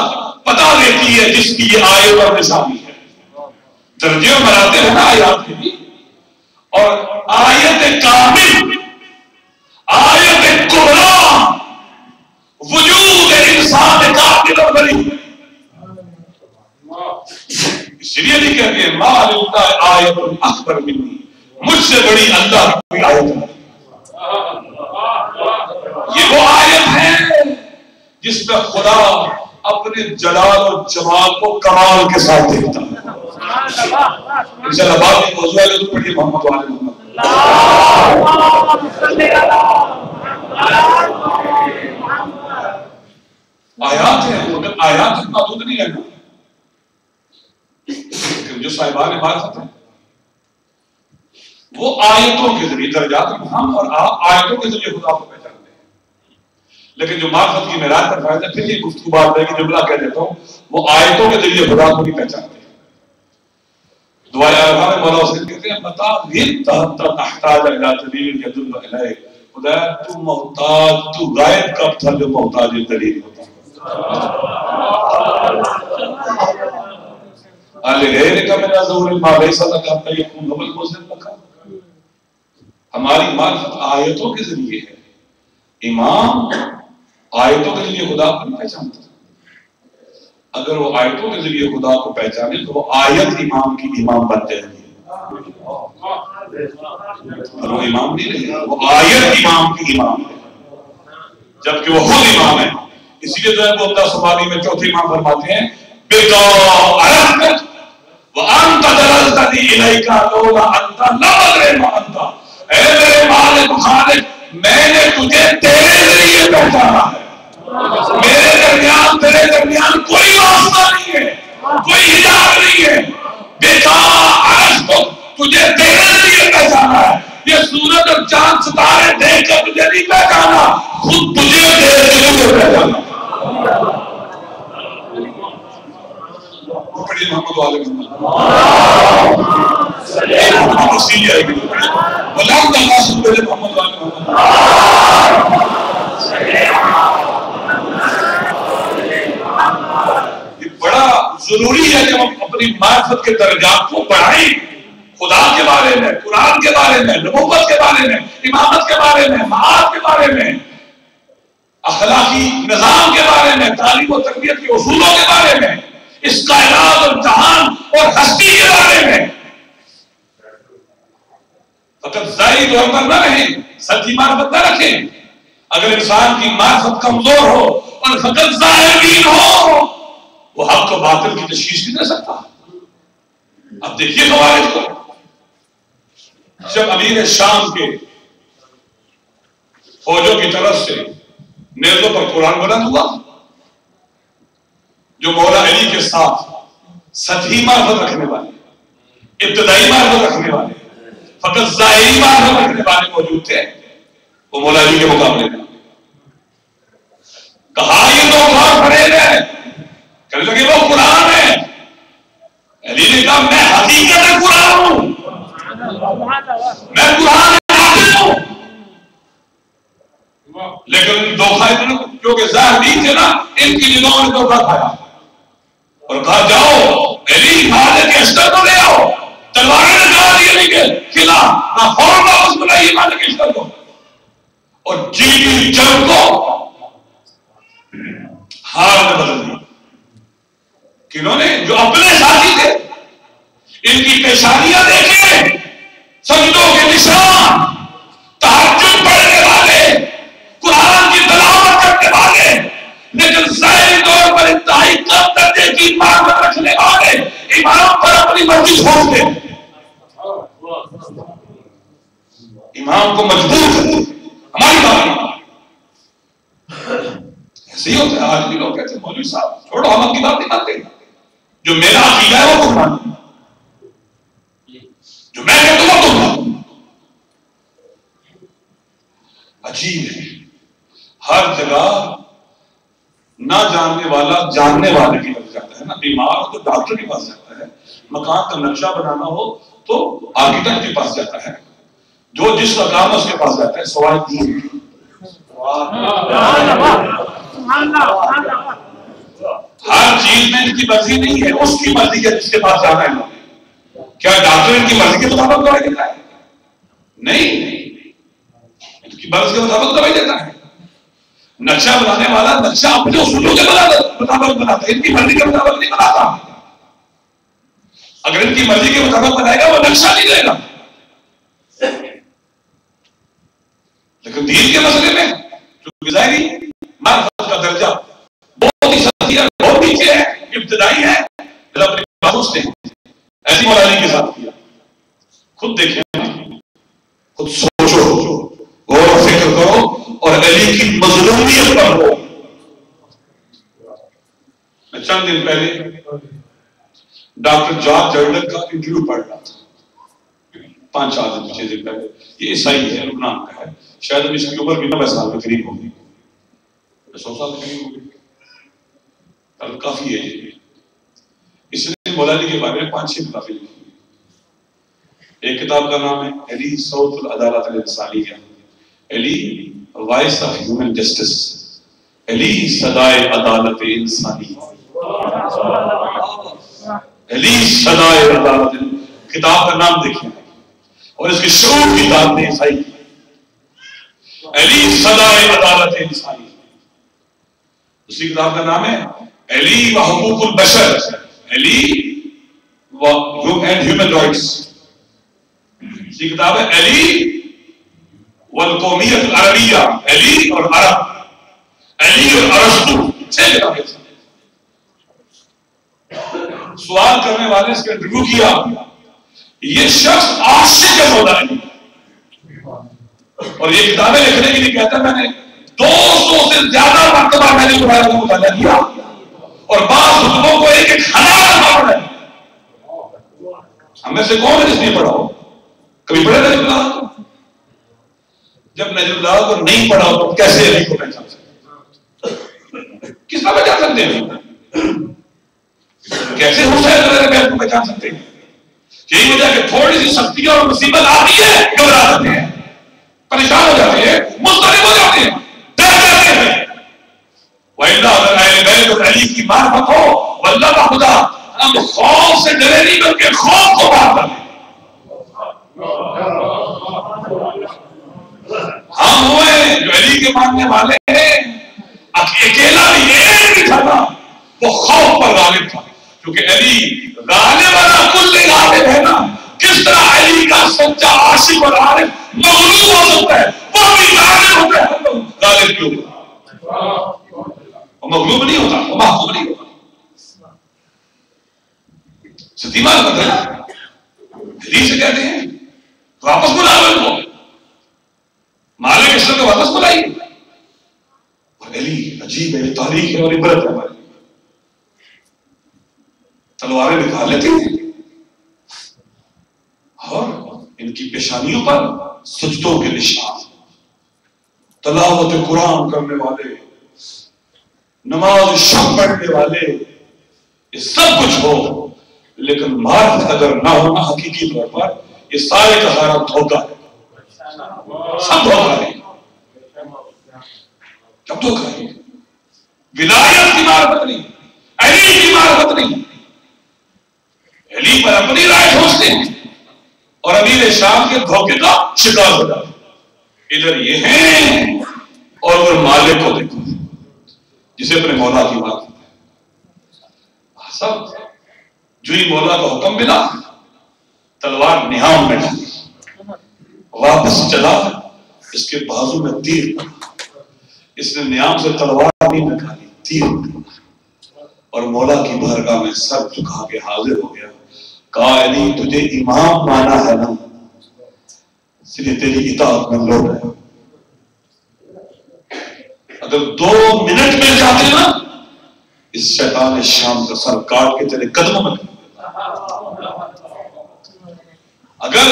پتہ دیتی ہے جس کی یہ آیت اور نشانی ہے۔ درجے بناتے ہیں نا آیات کے بھی، اور آیت کامل، آیت کبریٰ، وجود انسان کامل اور بری، اس لیے نہیں کہتے ہیں ما علمت آیت اکبر منی، مجھ سے بڑی اللہ کی آیت ہے۔ یہ وہ آیت ہے جس میں خدا اپنے جلال اور جمال کو کمال کے ساتھ دیکھتا ہے۔ انشاءاللہ بعد میں موضوع ہے تو پڑھیے محمد والے محمد۔ آیات ہیں، مگر آیات محدود نہیں ہے نا، جو صاحبان معرفت ہیں وہ آیتوں کے ذریعے، درجات ہم اور آپ آیتوں کے ذریعے خدا کو پہچانتے ہیں، لیکن جو معرفت کی معراج کا فائدہ، پھر یہ گفتگو بات ہے کہ جملہ کہہ دیتا ہوں، وہ آیتوں کے ذریعے خدا کو نہیں پہچانتے۔ دعائے عرفہ میں مولا حسین کہتے ہیں متا غبت تحتاج الی دلیل یدل الیک، خدا تو محتاج، تو غائب کب تھا جو محتاج دلیل ہوتا۔ ہماری معرفت آیتوں کے ذریعے ہے۔ امام آیتوں کے ذریعے خدا کو نہیں پہچانتا، اگر وہ آیتوں کے ذریعے خدا کو پہچانے تو وہ آیت امام کی امام بن جائے گی، اور وہ امام نہیں رہے، وہ آیت امام کی امام ہے۔ جبکہ وہ خود امام ہے. اسی لیے جو ہے وہ عمدہ سمالی میں چوتھے امام فرماتے ہیں بِقَا عَرَفْتَ وَأَنْتَ جَلَسْتَنِي إِلَيْكَ لَوْلَا أَنْتَ لَمَدْرِ مَا أَنْتَ. اے میرے مالک خالق، میں نے تجھے تیرے ذریعے پہچانا ہے. میرے درمیان تیرے درمیان کوئی واسطہ نہیں ہے، کوئی حجاب نہیں ہے. بِقَا عَرَفْتَ، تجھے تیرے ذریعے پہچانا ہے. یہ سورج اور چاند ستارے دیکھ کر تجھے نہیں پہچانا، خود تجھے تیرے ذریعے پہچانا. پڑھیے محمد والے محمد اسی آئے گی غلام اللہ سے پہلے محمد والے محمد. یہ بڑا ضروری ہے کہ ہم اپنی معرفت کے درجات کو بڑھائیں. خدا کے بارے میں، قرآن کے بارے میں، نبوت کے بارے میں، امامت کے بارے میں، معاد کے بارے میں، اخلاقی نظام کے بارے میں، تعلیم و تربیت کے اصولوں کے بارے میں، اس کائنات اور جہان اور ہستی کے بارے میں. فقط ظاہری طور پر نہ رہیں، سچی معرفت نہ رکھیں. اگر انسان کی معرفت کمزور ہو اور فقط ظاہری ہو، وہ حق و باطل کی تشخیص نہیں دے سکتا. اب دیکھیے خوارج کو، جب امیر شام کے فوجوں کی طرف سے نیزوں پر قرآن بلند ہوا، جو مولا علی کے ساتھ سطحی معرفت رکھنے والے، ابتدائی معرفت رکھنے والے، فقط ظاہری معرفت رکھنے والے موجود تھے، وہ مولا علی کے مقابلے میں کہا یہ تو بہت فریب ہے. کہنے لگے وہ قرآن ہے. علی نے کہا میں حقیقت قرآن ہوں، میں قرآن ہوں. لیکن دھوکہ کیونکہ ظاہر نہیں تھے نا، ان کی نگاہوں نے دھوکہ کھایا اور کہا جاؤ علی خالد کے اشتر کو لے آؤ. تلواریں نکال دی علی کے خلاف، نہ فوراً واپس بلائیے خالد کے اشتر کو. اور جیتی جنگ کو ہار میں بدل دیا. کنہوں نے؟ جو اپنے ساتھی تھے. ان کی پیشانیاں دیکھیں، سجدوں کے نشان، تہجد پڑھنے والے، قرآن کی تلاوت کرنے والے، لیکن ظاہری طور پر انتہائی کم درجے کی معرفت رکھنے والے امام پر اپنی مرضی چھوڑ دیں. امام کو مجبور کرتے ہماری بات. ایسے ہی ہوتا ہے. آج بھی لوگ کہتے ہیں مولوی صاحب چھوڑو، ہم کی بات نہیں مانتے. جو میرا عقیدہ ہے وہ تم مانو، جو میں کہتا ہوں وہ تم مانو. عجیب ہے، ہر جگہ نہ جاننے والا جاننے والے کی طرف جاتا ہے نا. بیمار ہو تو ڈاکٹر کے پاس جاتا ہے، مکان کا نقشہ بنانا ہو تو آرکیٹیکٹ کے پاس جاتا ہے، جو جس کا کام ہے اس کے پاس جاتا ہے. سوائے دین ہر چیز میں ان کی مرضی نہیں ہے، اس کی مرضی ہے جس کے پاس جانا ہے. کیا ڈاکٹر ان کی مرضی کے مطابق دوائی دیتا ہے؟ نہیں، ان کی مرضی کے مطابق دوائی دیتا ہے. نقشہ بنانے والا نقشہ اپنے اصولوں کے مطابق بناتا ہے، ان کی مرضی کے مطابق نہیں بناتا. اگر ان کی مرضی کے مطابق بنائے گا وہ نقشہ نہیں دے گا. لیکن دین کے مسئلے میں جو ظاہری معرفت کا درجہ بہت ہی سطحی ہے، بہت نیچے ہے، ابتدائی ہے، اپنے باتوں سے ایسی مولا علی کے ساتھ کیا. خود دیکھیں، خود سوچو، غور و فکر کرو اور علی کی مظلومیت پر ہو. میں چند دن پہلے ڈاکٹر جارج جرڈن کا انٹرویو پڑھ رہا تھا، 5-4 دن 6 دن پہلے. یہ عیسائی ہے، لبنان کا ہے. شاید اب اس کی عمر بھی 90 سال کے قریب ہوگی، 100 سال کے قریب ہوگی، کافی ہے. اس نے مولا علی کے بارے میں 5-6 کتابیں لکھی. ایک کتاب کا نام ہے علی صوت العدالت الانسانیہ، علی وائس آف ہیومن جسٹس، علی صدائے عدالت انسانی، علی صدائے عدالت. کتاب کا نام دیکھیں اور اس کی شروع کی داد نے عیسائی کی. علی صدائے عدالت انسانی. اسی کتاب کا نام ہے علی و حقوق البشر، علی اینڈ ہیومن رائٹس. اسی کتاب ہے علی والقومیت العربیہ، علی اور عرب. علی اور ارسطو 6 کتابیں. سوال کرنے والے اس کا انٹرویو کیا، یہ شخص عاشق مولا علی اور یہ کتابیں لکھنے کے لیے کہتا ہے میں نے 200 سے زیادہ مرتبہ میں نے قرآن کا مطالعہ کیا اور بعض خطبوں کو ایک ایک ہزار پڑھا ہے. ہم میں سے کون ہے جس نے پڑھا ہو؟ کبھی پڑھے نجم اللہ کو؟ جب نجم اللہ کو نہیں پڑھا ہو تو کیسے علی کو پہچان سکتے؟ کس طرح پہچان سکتے ہیں؟ کیسے حسین کو پہچان سکتے ہیں؟ یہی وجہ کہ تھوڑی سی سختی اور مصیبت آتی ہے گھبرا جاتے ہیں، پریشان ہو جاتے ہیں، مضطرب ہو جاتے ہیں، ڈر جاتے ہیں. وَإِلَّا اگر اہل بیت اور علی کی معرفت ہو واللہ کا خدا، ہم خوف سے ڈرے نہیں بلکہ خوف کو مار ڈالیں. ہم ہوئے جو علی کے ماننے والے ہیں، اکیلا بھی ایک بھی تھا نا وہ خوف پر غالب تھا، کیونکہ علی غالب والا کل غالب ہے نا. کس طرح علی کا سچا عاشق اور عارف مغلوب ہو سکتا ہے؟ وہ بھی غالب ہوتا ہے. غالب کیوں ہوتا؟ وہ مغلوب نہیں ہوتا، وہ محبوب نہیں ہوتا. ستیمہ بدل علی سے کہتے ہیں واپس بلا لو کو، مالک اسلام کو واپس بلائیے. اور علی عجیب ہے، تاریخ ہے اور عبرت ہے ہماری. تلواریں نکال لیتے ہیں اور ان کی پیشانیوں پر سجدوں کے نشان. تلاوت قرآن کرنے والے، نماز شب پڑھنے والے، یہ سب کچھ ہو لیکن معرفت اگر نہ ہونا حقیقی طور پر یہ سارے کا سارا دھوکہ ہے. سب دھوکہ ہے. کب دھوکہ ہے؟ ولایت کی معرفت نہیں، علی کی معرفت نہیں. علی پر اپنی رائے ٹھوستے ہیں اور امیر شام کے دھوکے کا شکار ہو جاتے ہیں. ادھر یہ ہیں اور ادھر مالک کو دیکھو جسے اپنے مولا کی بات ہے. سب جو ہی مولا کا حکم ملا تلوار نہام میں ڈالی، واپس چلا، اس کے بازو میں تیر پڑا. اس نے نیام سے تلوار نہیں نکالی، تیر پڑا اور مولا کی بارگاہ میں سر جھکا کے حاضر ہو گیا. کہا علی تجھے امام مانا ہے نا، اس لیے تیری اطاعت میں لوٹ ہے. اگر 2 منٹ مل جاتے نا اس شیطان شام کا سر کاٹ کے تیرے قدموں میں. اگر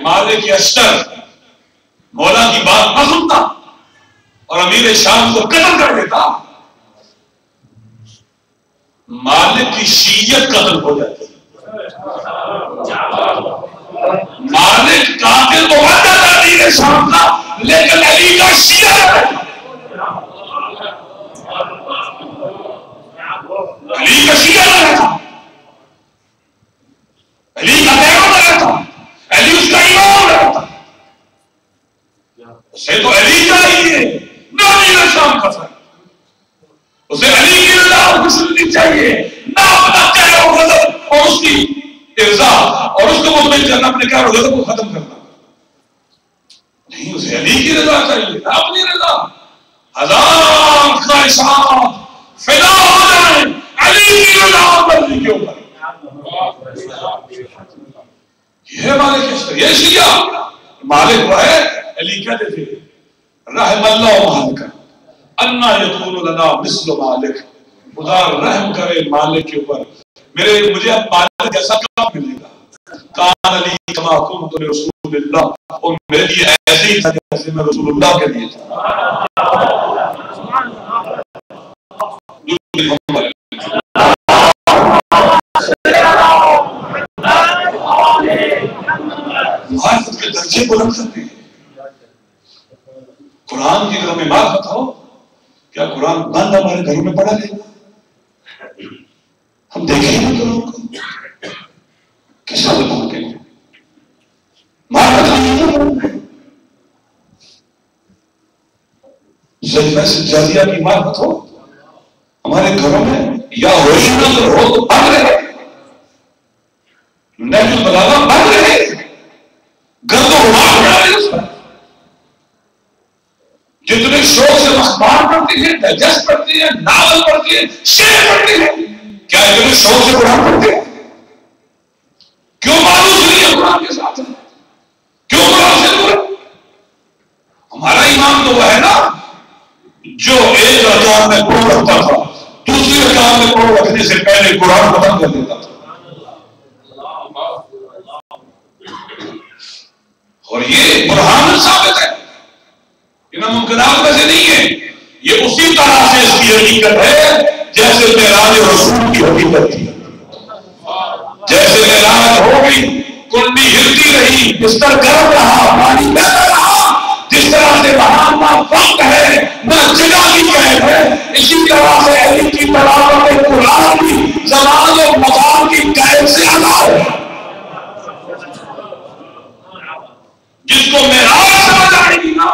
مالک اشتر مولا کی بات نہ سنتا اور امیر شام کو قتل کر دیتا، مالک کی شیعت قتل ہو جاتی. مالک قاتل تو بن جاتا امیر شام کا، لیکن علی کا شیعہ علی کا شیعہ نہ رہتا، علی کا پیغام نہ رہتا، علی اس کا امام رہتا. اسے تو علی چاہیے نہ امیر شام کا فرق. اسے علی کی رضا اور خوشنودی چاہیے نہ اپنا قہر و غضب اور اس کی ارضا اور اس کو مطمئن کرنا، اپنے قہر و غضب کو ختم کرنا نہیں. اسے علی کی رضا چاہیے نہ اپنی رضا. ہزار خواہشات فدا ہو جائیں علی کی رضا اور مرضی کے اوپر. یہ مالک اشتر، یہ شیعہ مالک وہ ہے. علی کہتے تھے رحم اللہ مالک انا یکون لنا مثل مالک، خدا رحم کرے مالک کے اوپر، مجھے اب مالک جیسا کام ملے گا. کان علی کما کنت رسول اللہ، اور میرے لیے ایسے ہی تھا جیسے میں رسول اللہ کے لیے تھا. معرفت کے درجے بلند کرتے ہیں. قرآن کی اگر ہمیں معرفت ہو، کیا قرآن بند ہمارے گھروں میں پڑھا لے گا؟ ہم دیکھیں گے تو کس طرح پڑھتے ہیں؟ معرفت نہیں. صحیفہ سجادیہ کی معرفت ہو ہمارے گھروں میں، یا ہوئی نظر ہو تو بند رہے، نہج البلاغہ بند رہے، گرد و غبار بنا رہے. جتنے شوق سے اخبار پڑھتے پڑھتے ہیں، ڈائجسٹ پڑھتے ہیں، ناول پڑھتے ہیں، شعر پڑھتے ہیں، کیا اتنے شوق سے قرآن پڑھتے ہیں؟ کیوں مانوس نہیں ہے قرآن کے ساتھ؟ کیوں قرآن سے دور ہے؟ ہمارا ایمان تو وہ ہے نا جو ایک رکعت میں قرآن رکھتا تھا، دوسری رکعت میں قرآن رکھنے سے پہلے قرآن ختم کر دیتا تھا. اور یہ برہان ثابت ہے، یہ ناممکنات میں سے نہیں ہے. یہ اسی طرح سے اس کی حقیقت ہے جیسے معراج رسول کی حقیقت تھی. جیسے معراج ہو گئی، کنڈی ہلتی رہی، بستر گرم رہا، پانی بہتا رہا، جس طرح سے وہاں نہ وقت ہے نہ جگہ کی قید ہے، اسی طرح سے علی کی تلاوت قرآن بھی زمان و مکان کی قید سے آزاد ہے. جس کو معراج سمجھ آئے گی نا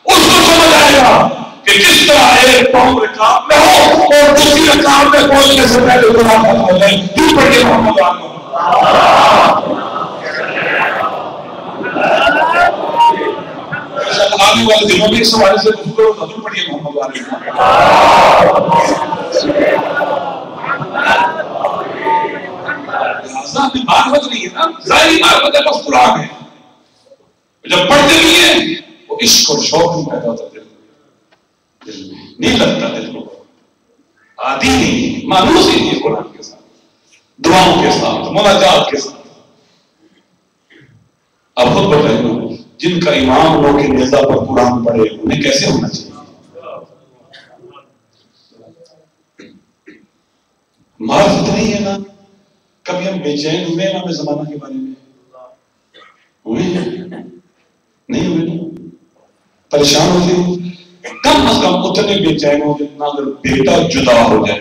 اس کو سمجھ آئے گا کہ کس طرح ایک قوم رکعت میں ہو اور دوسری رکعت میں پہنچنے سے پہلے قرآن ختم ہو جائے. کیوں پڑھیے محمد آلہ آنے والے دنوں میں اس حوالے سے گفتگو کرو. ضرور پڑھیے محمد آلہ. لہٰذا ہمیں معرفت نہیں ہے نا، ظاہری معرفت ہے بس قرآن ہے. جب پڑھتے بھی ہیں وہ عشق اور شوق نہیں پیدا ہوتا دل میں، نہیں لگتا دل کو، عادی نہیں، مانوس ہی نہیں ہے قرآن کے ساتھ، دعاؤں کے ساتھ، مناجات کے ساتھ. اب خود بتائیے جن کا امام لوگ کے نیزہ پر قرآن پڑھے انہیں کیسے ہونا چاہیے؟ معرفت نہیں ہے نا. کبھی ہم بے چین ہوئے امام زمانہ کے بارے میں؟ ہوئے نہیں ہوئے؟ پریشان ہوتے ہو؟ کم از کم اتنے بے چین ہو جتنا اگر بیٹا جدا ہو جائے،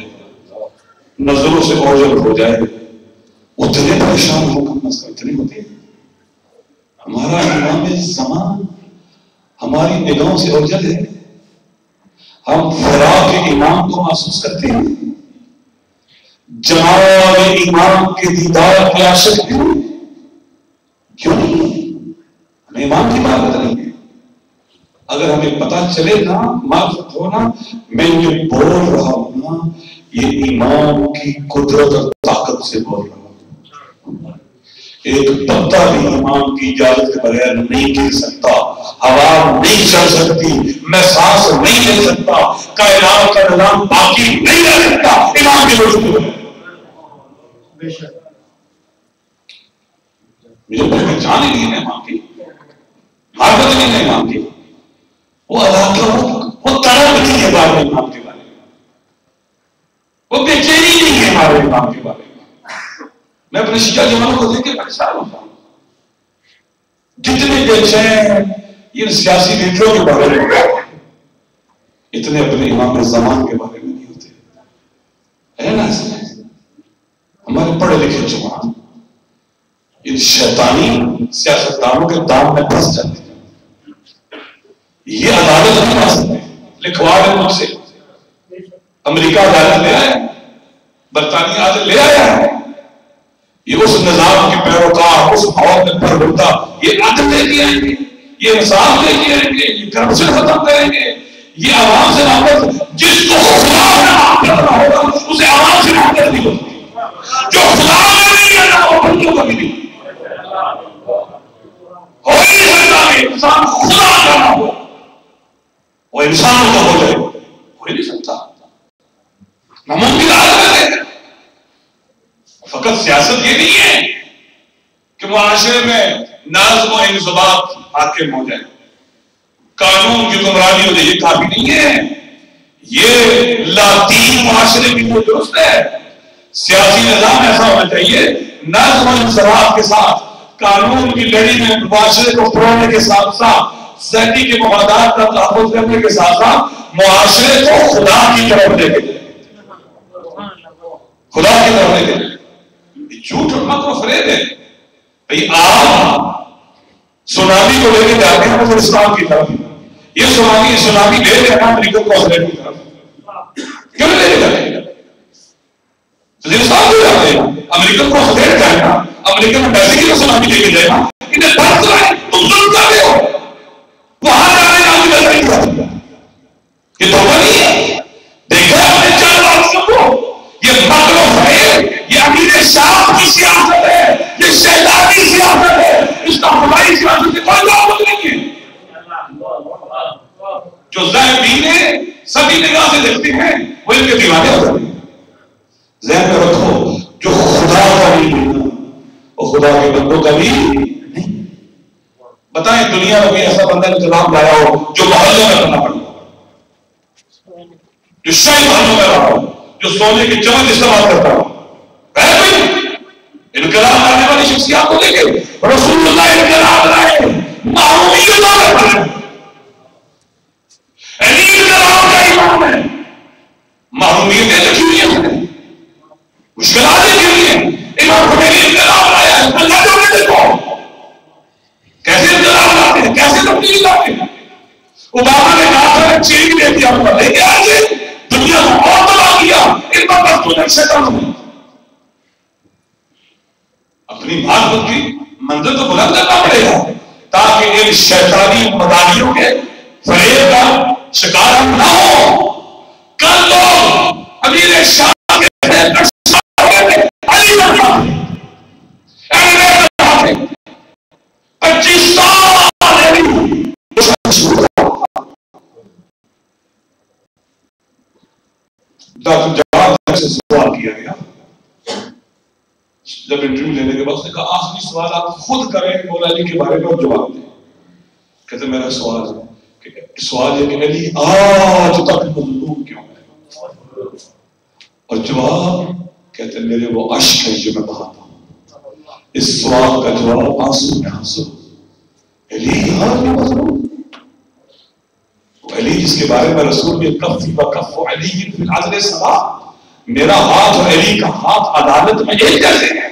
نظروں سے اوجھل ہو جائے، اتنے پریشان ہو. کم از کم اتنے ہوتے ہیں. ہمارا امام زمان ہماری نگاہوں سے اوجھل ہے. ہم فراق امام کو محسوس کرتے ہیں، جمال امام کے دیدار کی عاشق ہیں. کیوں نہیں؟ ہمیں امام کی معرفت نہیں ہے. اگر ہمیں پتا چلے نا، معرفت ہونا، میں جو بول رہا ہوں نا یہ امام کی قدرت اور طاقت سے بول رہا ہوں. ایک پتا بھی امام کی اجازت کے بغیر نہیں گر سکتا، ہوا نہیں چل سکتی، میں سانس نہیں لے سکتا، کائنات کا نظام باقی نہیں رہ سکتا امام کی وجود میں. مجھے پہچان ہی نہیں ہے امام کی، معرفت نہیں ہے امام کی. وہ وہ طلب نہیں ہے ہمارے امام کے بارے میں، وہ بے چینی نہیں ہے ہمارے امام کے بارے میں. میں اپنے شیعہ جوانوں کو دیکھ کے پریشان ہوتا ہوں، جتنے بے چین ان سیاسی لیڈروں کے بارے میں اتنے اپنے امام زمان کے بارے میں نہیں ہوتے. ہے نا؟ اس میں ہمارے پڑھے لکھے جوان ان شیطانی سیاستدانوں کے دام میں پھنس جاتے ہیں. یہ عدالت نہیں آ سکتے، لکھوا دیں مجھ سے. امریکہ عدالت لے آیا، برطانیہ عدالت لے آیا ہے. یہ اس نظام کے پیروکار، اس فوج میں پرورتا، یہ عدل لے کے آئیں گے، یہ انصاف لے کے آئیں گے، یہ کرپشن ختم کریں گے. یہ عوام سے محبت، جس کو خدا سے محبت کرنا ہوگا اسے عوام سے محبت نہیں ہوتی. جو خدا میں نہیں کرنا وہ بندوں کو بھی نہیں ہو ہی نہیں سکتا. انسان خدا کرنا ہو وہ انسان کو ہو جائے، ہو ہی نہیں سکتا. ناممکن حالت ہے. فقط سیاست یہ نہیں ہے کہ معاشرے میں نظم و انضباط حاکم ہو جائے، قانون کی حکمرانی ہو جائے، یہ کافی نہیں ہے. یہ لاطین معاشرے کی جو درست ہے، سیاسی نظام ایسا ہونا چاہیے نظم و انضباط کے ساتھ، قانون کی لڑی میں معاشرے کو پرونے کے ساتھ ساتھ، ذہنی کے مفادات کا تحفظ کرنے کے ساتھ ساتھ معاشرے کو خدا کی طرف لے کے جائے، خدا کی طرف لے کے جائے. جھوٹ اور مکر و فریب ہے. بھئی آپ سونامی کو لے کے جاتے ہیں اسلام کی طرف، یہ سونامی لے کے آنا امریکن کو حضرت کی طرف کیوں لے کے جاتے ہیں؟ امریکن کو حضرت جائے گا، امریکن ایسے کی سونامی لے کے جائے گا. انہیں بات تو ہے تم ظلم کر رہے ہو، وہاں جانے کا بھی نہیں کرتا. یہ دھوکہ نہیں ہے. دیکھا اپنے چار باتوں کو, یہ مغلوب ہے, یہ امیر شام کی سیاست ہے, یہ شہزادی سیاست ہے, اس کا ہماری سیاست سے کوئی تعلق نہیں ہے. جو ذہن سبھی نگاہ سے دیکھتے ہیں وہ ان کے دیوانے ہو جاتے ہیں. ذہن میں رکھو جو خدا کا بھی نہیں وہ خدا کے بندوں کا بھی نہیں. بتائیں دنیا میں کوئی ایسا بندہ انتظام لایا ہو جو محلوں میں بنا پڑا, جو شاہی محلوں میں رہا ہو, جو سونے کی چمک استعمال کرتا ہو؟ انقلاب لانے والی شخصیات کو دیکھے. رسول اللہ انقلاب لائے محرومیتوں میں پڑے. انقلاب کا امام ہے, محرومیتیں لکھی ہوئی ہیں, مشکلات لکھی ہوئی ہیں. امام خمینی انقلاب لایا ہے, اللہ جو نے دیکھو کیسے انقلاب لاتے ہیں, کیسے تبدیلی لاتے ہیں. اوباما نے کہا تھا چینی دے دیا ہم لے کے آئے دنیا کو اور تباہ کیا. ان پر بس تو نہیں شیطان ہوئی. اپنی بھاگوت کی منزل تو بلند کرنا پڑے گا تاکہ ان شیطانی مداریوں کے فریب کا شکار ہم نہ ہو. کل لوگ امیر شام کے علی بابا 25 سال ڈاکٹر جواد سے سوال کیا گیا جب انٹرویو لینے کے بعد کہا آخری سوال آپ خود کریں مولا علی کے بارے میں اور جواب دیں. کہتے میرا سوال ہے کہ سوال ہے کہ علی آج تک مظلوم کیوں ہے, اور جواب کہتے میرے وہ اشک ہے جو میں بہاتا ہوں. اس سوال کا جواب آنسو میں آنسو. علی آج بھی مظلوم, علی جس کے بارے میں رسول نے کفی و کف علی فی العدل سوا, میرا ہاتھ اور علی کا ہاتھ عدالت میں ایک جیسے ہے.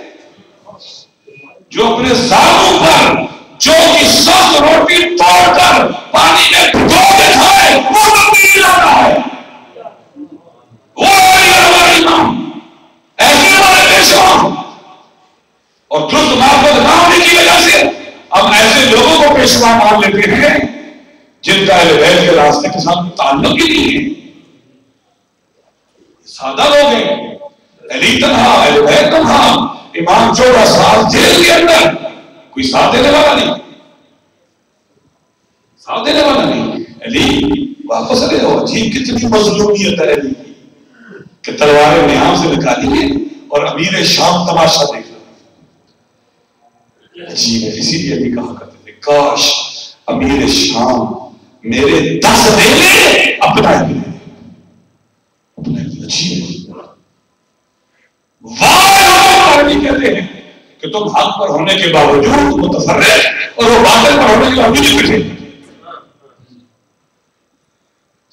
جو اپنے ساموں پر جو کی سخت روٹی توڑ کر پانی میں بھگو کے کھائے وہ تبدیلی لاتا ہے. وہ ہمارے امام ایسے ہمارے پیشوا, اور درست معرفت نہ ہونے کی وجہ سے ہم ایسے لوگوں کو پیشوا مان لیتے ہیں جن کا اہل بیت کے راستے کے ساتھ تعلق ہی نہیں ہے. سادہ لوگ ہیں, علی تنہا, اہل بیت تنہا, امام 14 سال جیل کے اندر, کوئی ساتھ دینے والا نہیں, ساتھ دینے والا نہیں. علی واپس لے جاؤ. عجیب کتنی مظلومیت ہے علی کی کہ تلواریں نیام سے نکالی ہیں اور امیر شام تماشا دیکھ رہا ہے. عجیب ہے. اسی لیے علی کہا کرتے تھے کاش امیر شام میرے 10 دے لے اپنا ہی لے. عجیب ہے. کہتے ہیں کہ تم حق پر ہونے کے باوجود متفرق اور وہ باطل پر ہونے کے باوجود بیٹھے.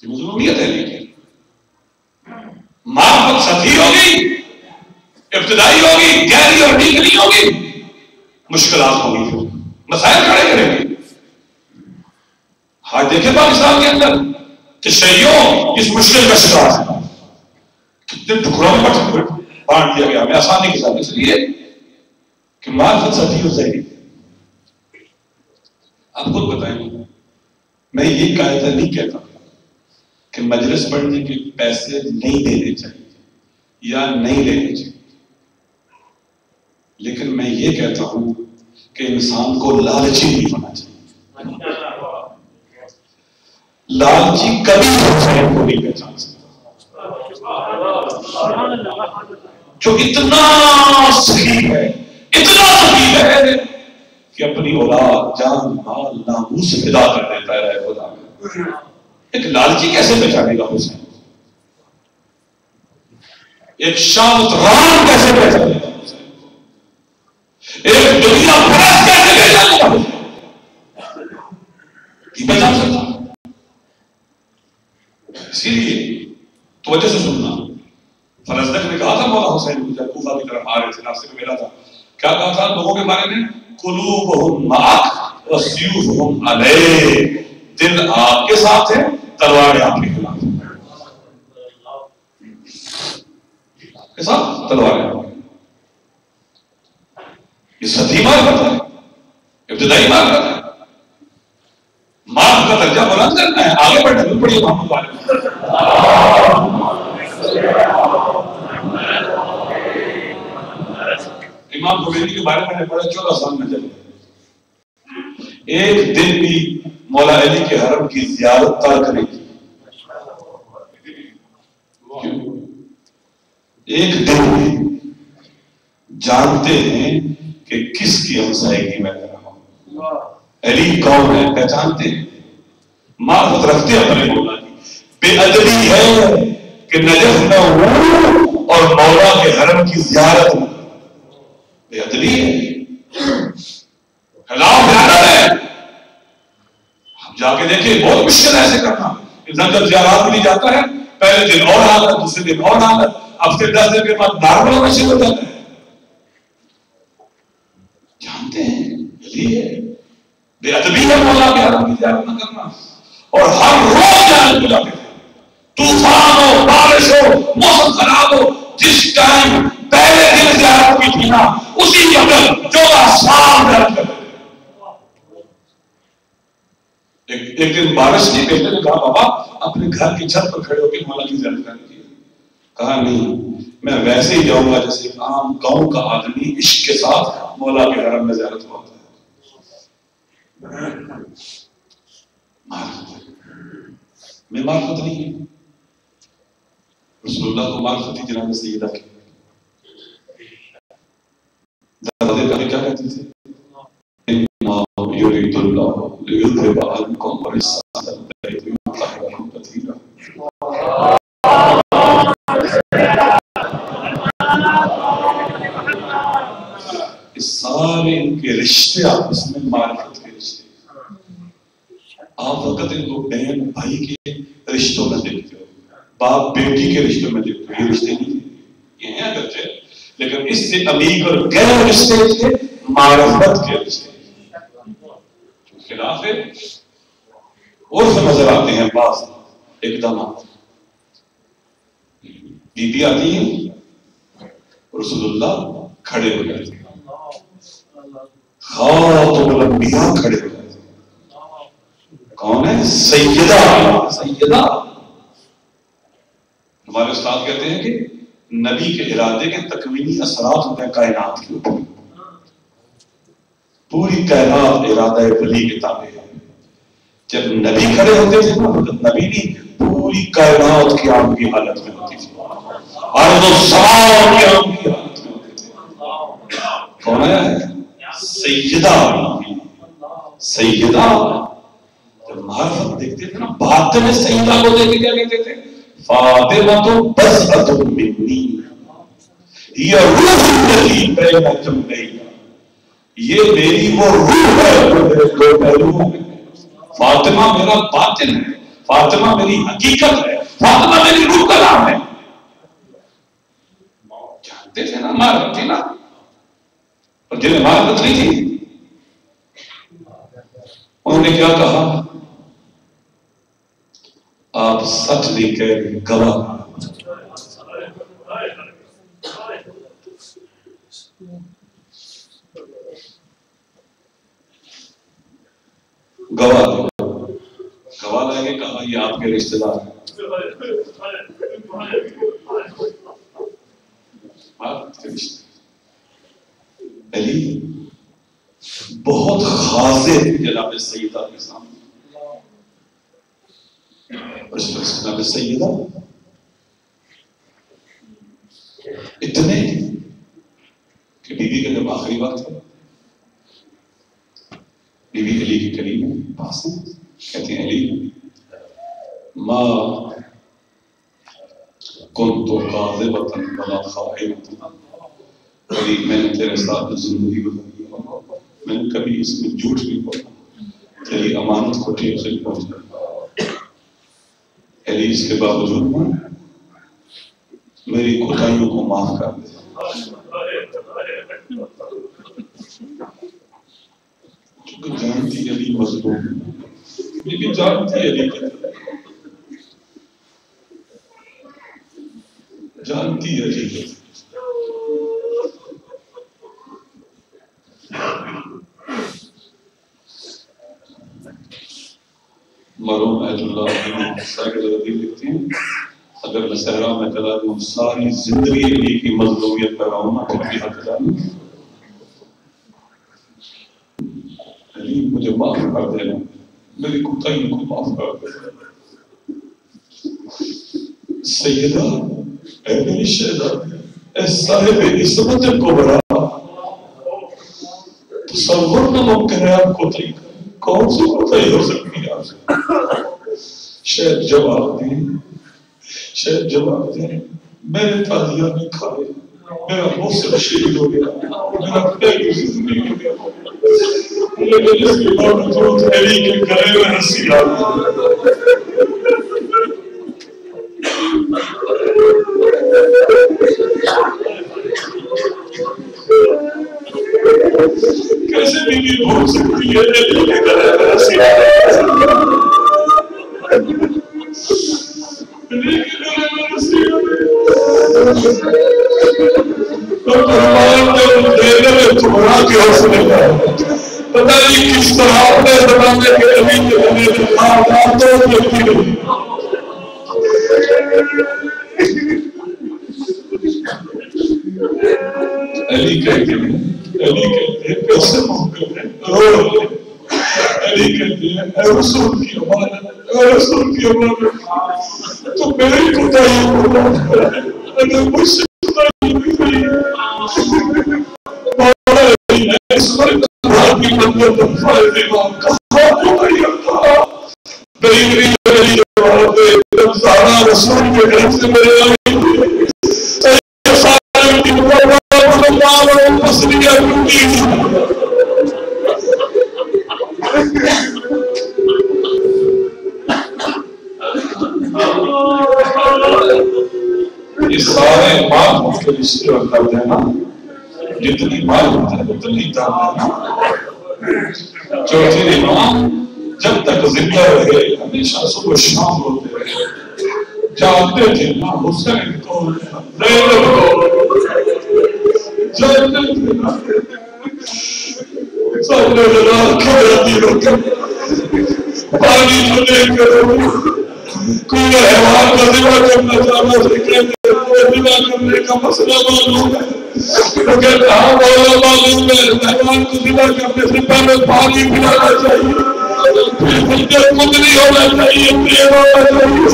یہ مظلومیت ہے. لیکن معرفت سطحی ہوگی, ابتدائی ہوگی, گہری اور ڈیگری ہوگی, مشکلات ہوگی, مسائل کھڑے کریں گے. آج دیکھیں پاکستان کے اندر تشیعوں اس مشکل کا شکار ہے. کتنے ٹکڑوں میں بانٹ دیا گیا ہمیں آسانی کے ساتھ, اس لیے کہ معرفت سطحی ہو جائے گی. آپ خود بتائیں, میں یہ قاعدہ نہیں کہتا کہ مجلس پڑھنے کے پیسے نہیں دینے چاہیے یا نہیں لینے چاہیے, لیکن میں یہ کہتا ہوں کہ انسان کو لالچی نہیں ہونا چاہیے. لالچی کبھی حسین کو نہیں پہچان سکتا. جو اتنا سخی ہے, اتنا سخی ہے کہ اپنی اولاد, جان, مال, ناموس فدا کر دیتا ہے خدا میں. ایک لالچی کیسے پہچانے گا حسین؟ ایک شامت رام کیسے پہچانے گا حسین؟ ایک دنیا پرست کیسے پہچانے گا حسین؟ نہیں پہچان سکتا. اسی لیے توجہ سے سننا. فرزدق نے کہا تھا مولا حسین کو جب کوفہ کی طرف آ رہے تھے, راستے میں ملا تھا, کیا کہا تھا لوگوں کے بارے میں؟ قلوبہم معک وسیوفہم علیک, دل آپ کے ساتھ ہے, تلواریں آپ کے خلاف ہیں. آپ کے ساتھ تلواریں. یہ سطحی معرفت ہے, ابتدائی معرفت ہے. معرفت کا درجہ بلند کرنا ہے، آگے بڑھنا ہے. پڑھیے محمد والے امام خمینی کے بارے میں نے پڑھا 14 سال میں جب ایک دن بھی مولا علی کے حرم کی زیارت ترک نہیں کی. ایک دن بھی جانتے ہیں کہ کس کی ہمسائیگی میں کر رہا ہوں، علی کون ہے پہچانتے ہیں، معرفت رکھتے ہیں اپنے مولا کی. بے ادبی ہے کہ نجف نہ ہوں اور مولا کے حرم کی زیارت نہ، بے ادبی ہے، خلاف زیارت ہے. ہم جا کے دیکھیں بہت مشکل ہے ایسے کرنا. انسان جب زیارات میں جاتا ہے پہلے دن اور حالت، دوسرے دن اور حالت، ہفتے 10 دن کے بعد نارمل ہونا شروع ہو جاتا ہے. جانتے ہیں علی ہے، بے ادبی ہے مولا کے حرم کی زیارت نہ کرنا. اور ہر روز جانے کو جاتے تھے، طوفان ہو، بارش ہو، موسم خراب ہو، جس ٹائم پہلے دن زیارت کی تھی نا اسی وقت 14 سال زیارت کرتے تھے. ایک دن بارش کی، بیٹے نے کہا بابا اپنے گھر کی چھت پر کھڑے ہو کے مولا کی زیارت کرنے کی. کہا نہیں، میں ویسے ہی جاؤں گا جیسے عام گاؤں کا آدمی عشق کے ساتھ مولا کے حرم میں زیارت ہوتا ہے. میں معرفت نہیں ہے. رسول اللہ کو معرفت ہی جناب سیدہ کی دادے پہلے کیا کہتے تھے؟ یرید اللہ لیذہب عنکم الرجس البیت ویطہرکم تطہیرا. اس سارے ان کے رشتے آپس میں معرفت کے رشتے. آپ وقت ان کو بہن بھائی کے رشتوں میں دیکھتے ہو، باپ بیٹی کے رشتوں میں دیکھتے ہو، یہ رشتے نہیں یہ ہیں اگرچہ، لیکن اس سے عمیق اور گہرے رشتے تھے معرفت کے رشتے. خلاف عرف نظر آتے ہیں بعض اقدامات. بی بی آتی ہیں، رسول اللہ کھڑے ہو جاتے ہیں، خاتم الانبیاء کھڑے ہو جاتے ہیں. کون ہے؟ سیدہ. سیدہ ہمارے استاد کہتے ہیں کہ نبی کے ارادے کے تکوینی اثرات ہوتے ہیں کائنات کے اوپر. پوری کائنات ارادہ ولی کے تابع ہے. جب نبی کھڑے ہوتے تھے نا، نبی نہیں، پوری کائنات کی عام کی حالت میں ہوتی تھی، ارض و سماء کی عام کی حالت میں ہوتے تھے. کون ہے؟ سیدہ. سیدہ جب معرفت دیکھتے تھے نا، باطن سیدہ کو دیکھ کے کیا کہتے تھے؟ فاطمہ بضعۃ منی ہی روح الذی بین جنبی. یہ میری وہ روح ہے جو میرے دو پہلوؤں میں. فاطمہ میرا باطن ہے، فاطمہ میری حقیقت ہے، فاطمہ میری روح کا نام ہے. جانتے تھے نا معرفت تھی نا. اور جنہیں معرفت نہیں تھی انہوں نے کیا کہا؟ آپ سچ نہیں کہہ رہے، گواہ. گواہ گواہ لے کے کہا یہ آپ کے رشتے دار ہیں. آپ کے رشتے علی بہت خاصے جناب سیدہ کے سامنے. جناب سیدہ اتنے کہ بی بی کا جب آخری وقت ہے، بی بی علی کی کلیم پاس ہیں، کہتے ہیں علی ما کنت کاذبۃ ولا خائنۃ. علی میں نے تیرے ساتھ زندگی گزاری ہے، میں نے کبھی اس میں جھوٹ نہیں بولا، تیری امانت کو ٹھیک سے پہنچا. علی اس کے باوجود میری کوتاہیوں کو معاف کر دے. چونکہ جانتی علی مظلوم، لیکن جانتی علی جانتی علی مرحوم ایت اللہ سائیکل لکھتے ہیں اگر میں صحرا میں چلا جاؤں ساری زندگی علی کی مظلومیت پر آؤں نا پھر بھی حق جانا علی مجھے معاف کر دینا میری کوتاہی کو معاف کر دینا سیدہ اے میری شہزادی اے صاحب عصمت کبریٰ تصور نہ ممکن ہے آپ کوتاہی کون سی کوتاہی ہو سکتی ہے آپ سے شاید جواب دیں میرے تازیہ نے کھائے میرا موسم شہید ہو گیا میرا پیغ زندگی ہو گیا لیکن اس کے باوجود علی کے گلے میں ہنسی آ کیسے بھی بھول سکتی ہے علی کے گلے میں ہنسی آ پتہ نہیں کس طرح اپنے زمانے کے علی کے بنے کے خاندانوں دیکھتی گئی علی کہتے ہیں کیسے ممکن ہے علی کہتے ہیں اے رسول کی امانت اے رسول کی امانت تو میری کوتاہی کو معاف کرے اگر مجھ سے کوتاہی ہوئی ہے مولا علی نے اس وقت کی منظر پر فائدے کہاں کوتاہی ہوتا میری علی جواب دے جب زہرا رسول کے گھر سے میرے آئی اے سارے کی مطلب مسئلہ کرتی اس سارے مال کے رشتے کر دینا جتنی مال ہوتا ہے اتنی دان دینا چوتھی امام جب تک زندہ رہے ہمیشہ صبح شام ہوتے رہے جانتے تھے نا حسین کو زینب کو جانتے تھے نا سامنے لگا کھڑی ہوتے پانی کو لے کر کوئی حیوان کا ذبح کرنا چاہنا ذبح کرنے کا مسئلہ معلوم ہے تو کہتا ہاں مولا معلوم ہے حیوان کو ذبح کرنے سے پہلے پانی پلانا چاہیے پھر فجر کندری ہونا چاہیے پھر ہونا چاہیے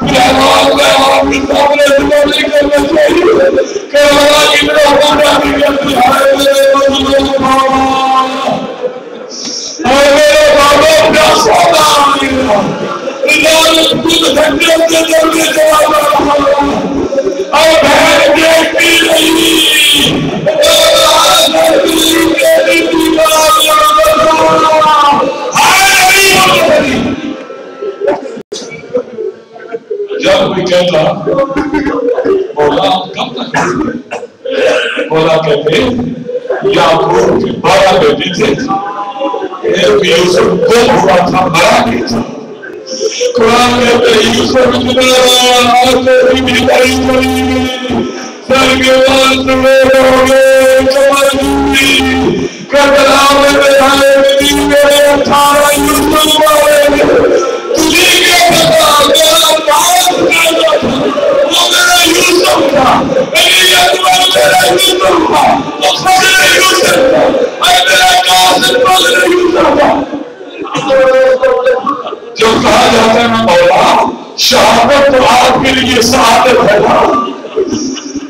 پھر حیوان کا حیوان کے سامنے ذبح نہیں کرنا چاہیے کہ اللہ کی مہربانی نہیں کرتی ہے میرے مظلوم بابا اے میرے بابا کیا سودا آئے رجال خود گھنٹے کے جلدی جواب رہا اور بہن دیکھتی رہی جب کوئی کہتا مولا کب تک مولا کہتے یعقوب کے 12 بیٹے تھے ایک یوسف گم ہوا تھا مرا نہیں تھا قرآن کہتے ہیں یوسف جنرال آتے بھی بھائی بڑی سر کے بعد میرے ہو گئے کمر جوڑی قدرہ میں بہائے ملی میرے 18 یوسف مارے تجھے کیا پتا میرا بات کرنا تھا وہ میرا یوسف تھا میری ادوار میرا یوسف تھا وہ فضل یوسف تھا میں میرا قاسم فضل یوسف تھا جو کہا جاتا ہے نا مولا شہادت تو آپ کے لیے سعادت ہے نا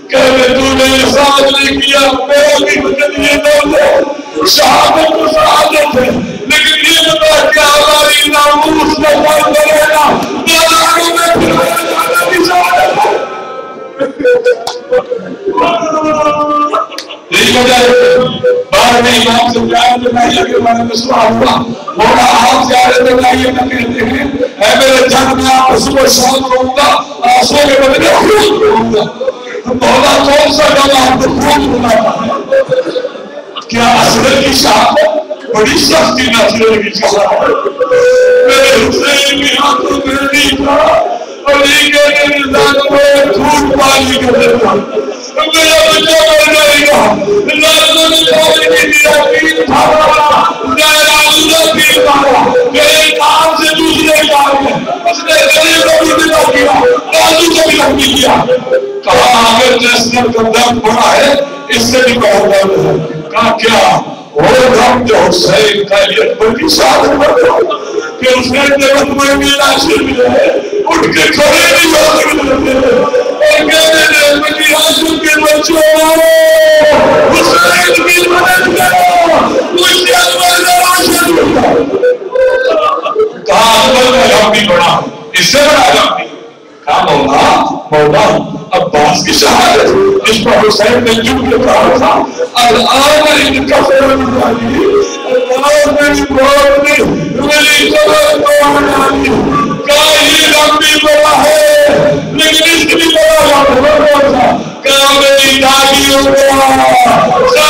کہتے تو نے احساس نہیں کیا میرا بھی مجھے لیے دو ہے شہادت تو سعادت ہے لیکن یہ بتا کہ ہماری ناموس میں فرق کرے گا مالاروں میں پھر جانا بھی سعادت ہے یہی وجہ ہے بعد میں امام سے جائے تو نہیں کہ میں نے سنا ہوا مولا آپ سے آئے تو نہیں نہ کہتے ہیں اے میرے جنگ میں آپ صبح شام کروں گا آنسوں کے بدلے خون کروں گا تو مولا کون سا گانا آپ کو خون بناتا ہے کیا اصغر کی شہادت بڑی سختی نہ اصغر کی شہادت میرے حسین کی ہاتھوں میں نہیں تھا اور یہ کہنے نظام میں دھوٹ پانی کر دیتا میرا بچہ مر جائے گا لازم نے پانی کی دیا پیر تھا میرے کام سے دوسرے کام کیا, بازو سے بھی زخمی کیا. کہا اگر نیشنل کا درد بڑا ہے اس سے بھی بہت درد ہے. کہا کیا؟ وہ رب جو حسین کا یہ بڑی شہادت بڑھو کہ حسین نے وقت میں بھی ناشر ملے اٹھ کے کھڑے نہیں ہو سکتے اور کہنے لے بنی ہاشم کے بچوں حسین کی مدد کرو مجھے اللہ ناشر ملتا. کہا اکبر کا غم بھی بڑا, اس سے بڑا غم بھی. کہا مولا عباس کی شہادت جس پر حسین نے جھک کے کہا تھا الآن ان کا فرم ڈالی اللہ میری موت نے میری قبر کو ڈالی. کہا یہ غم بھی بڑا ہے لیکن اس کی بڑا غم بڑا تھا. کہا میری دادیوں کا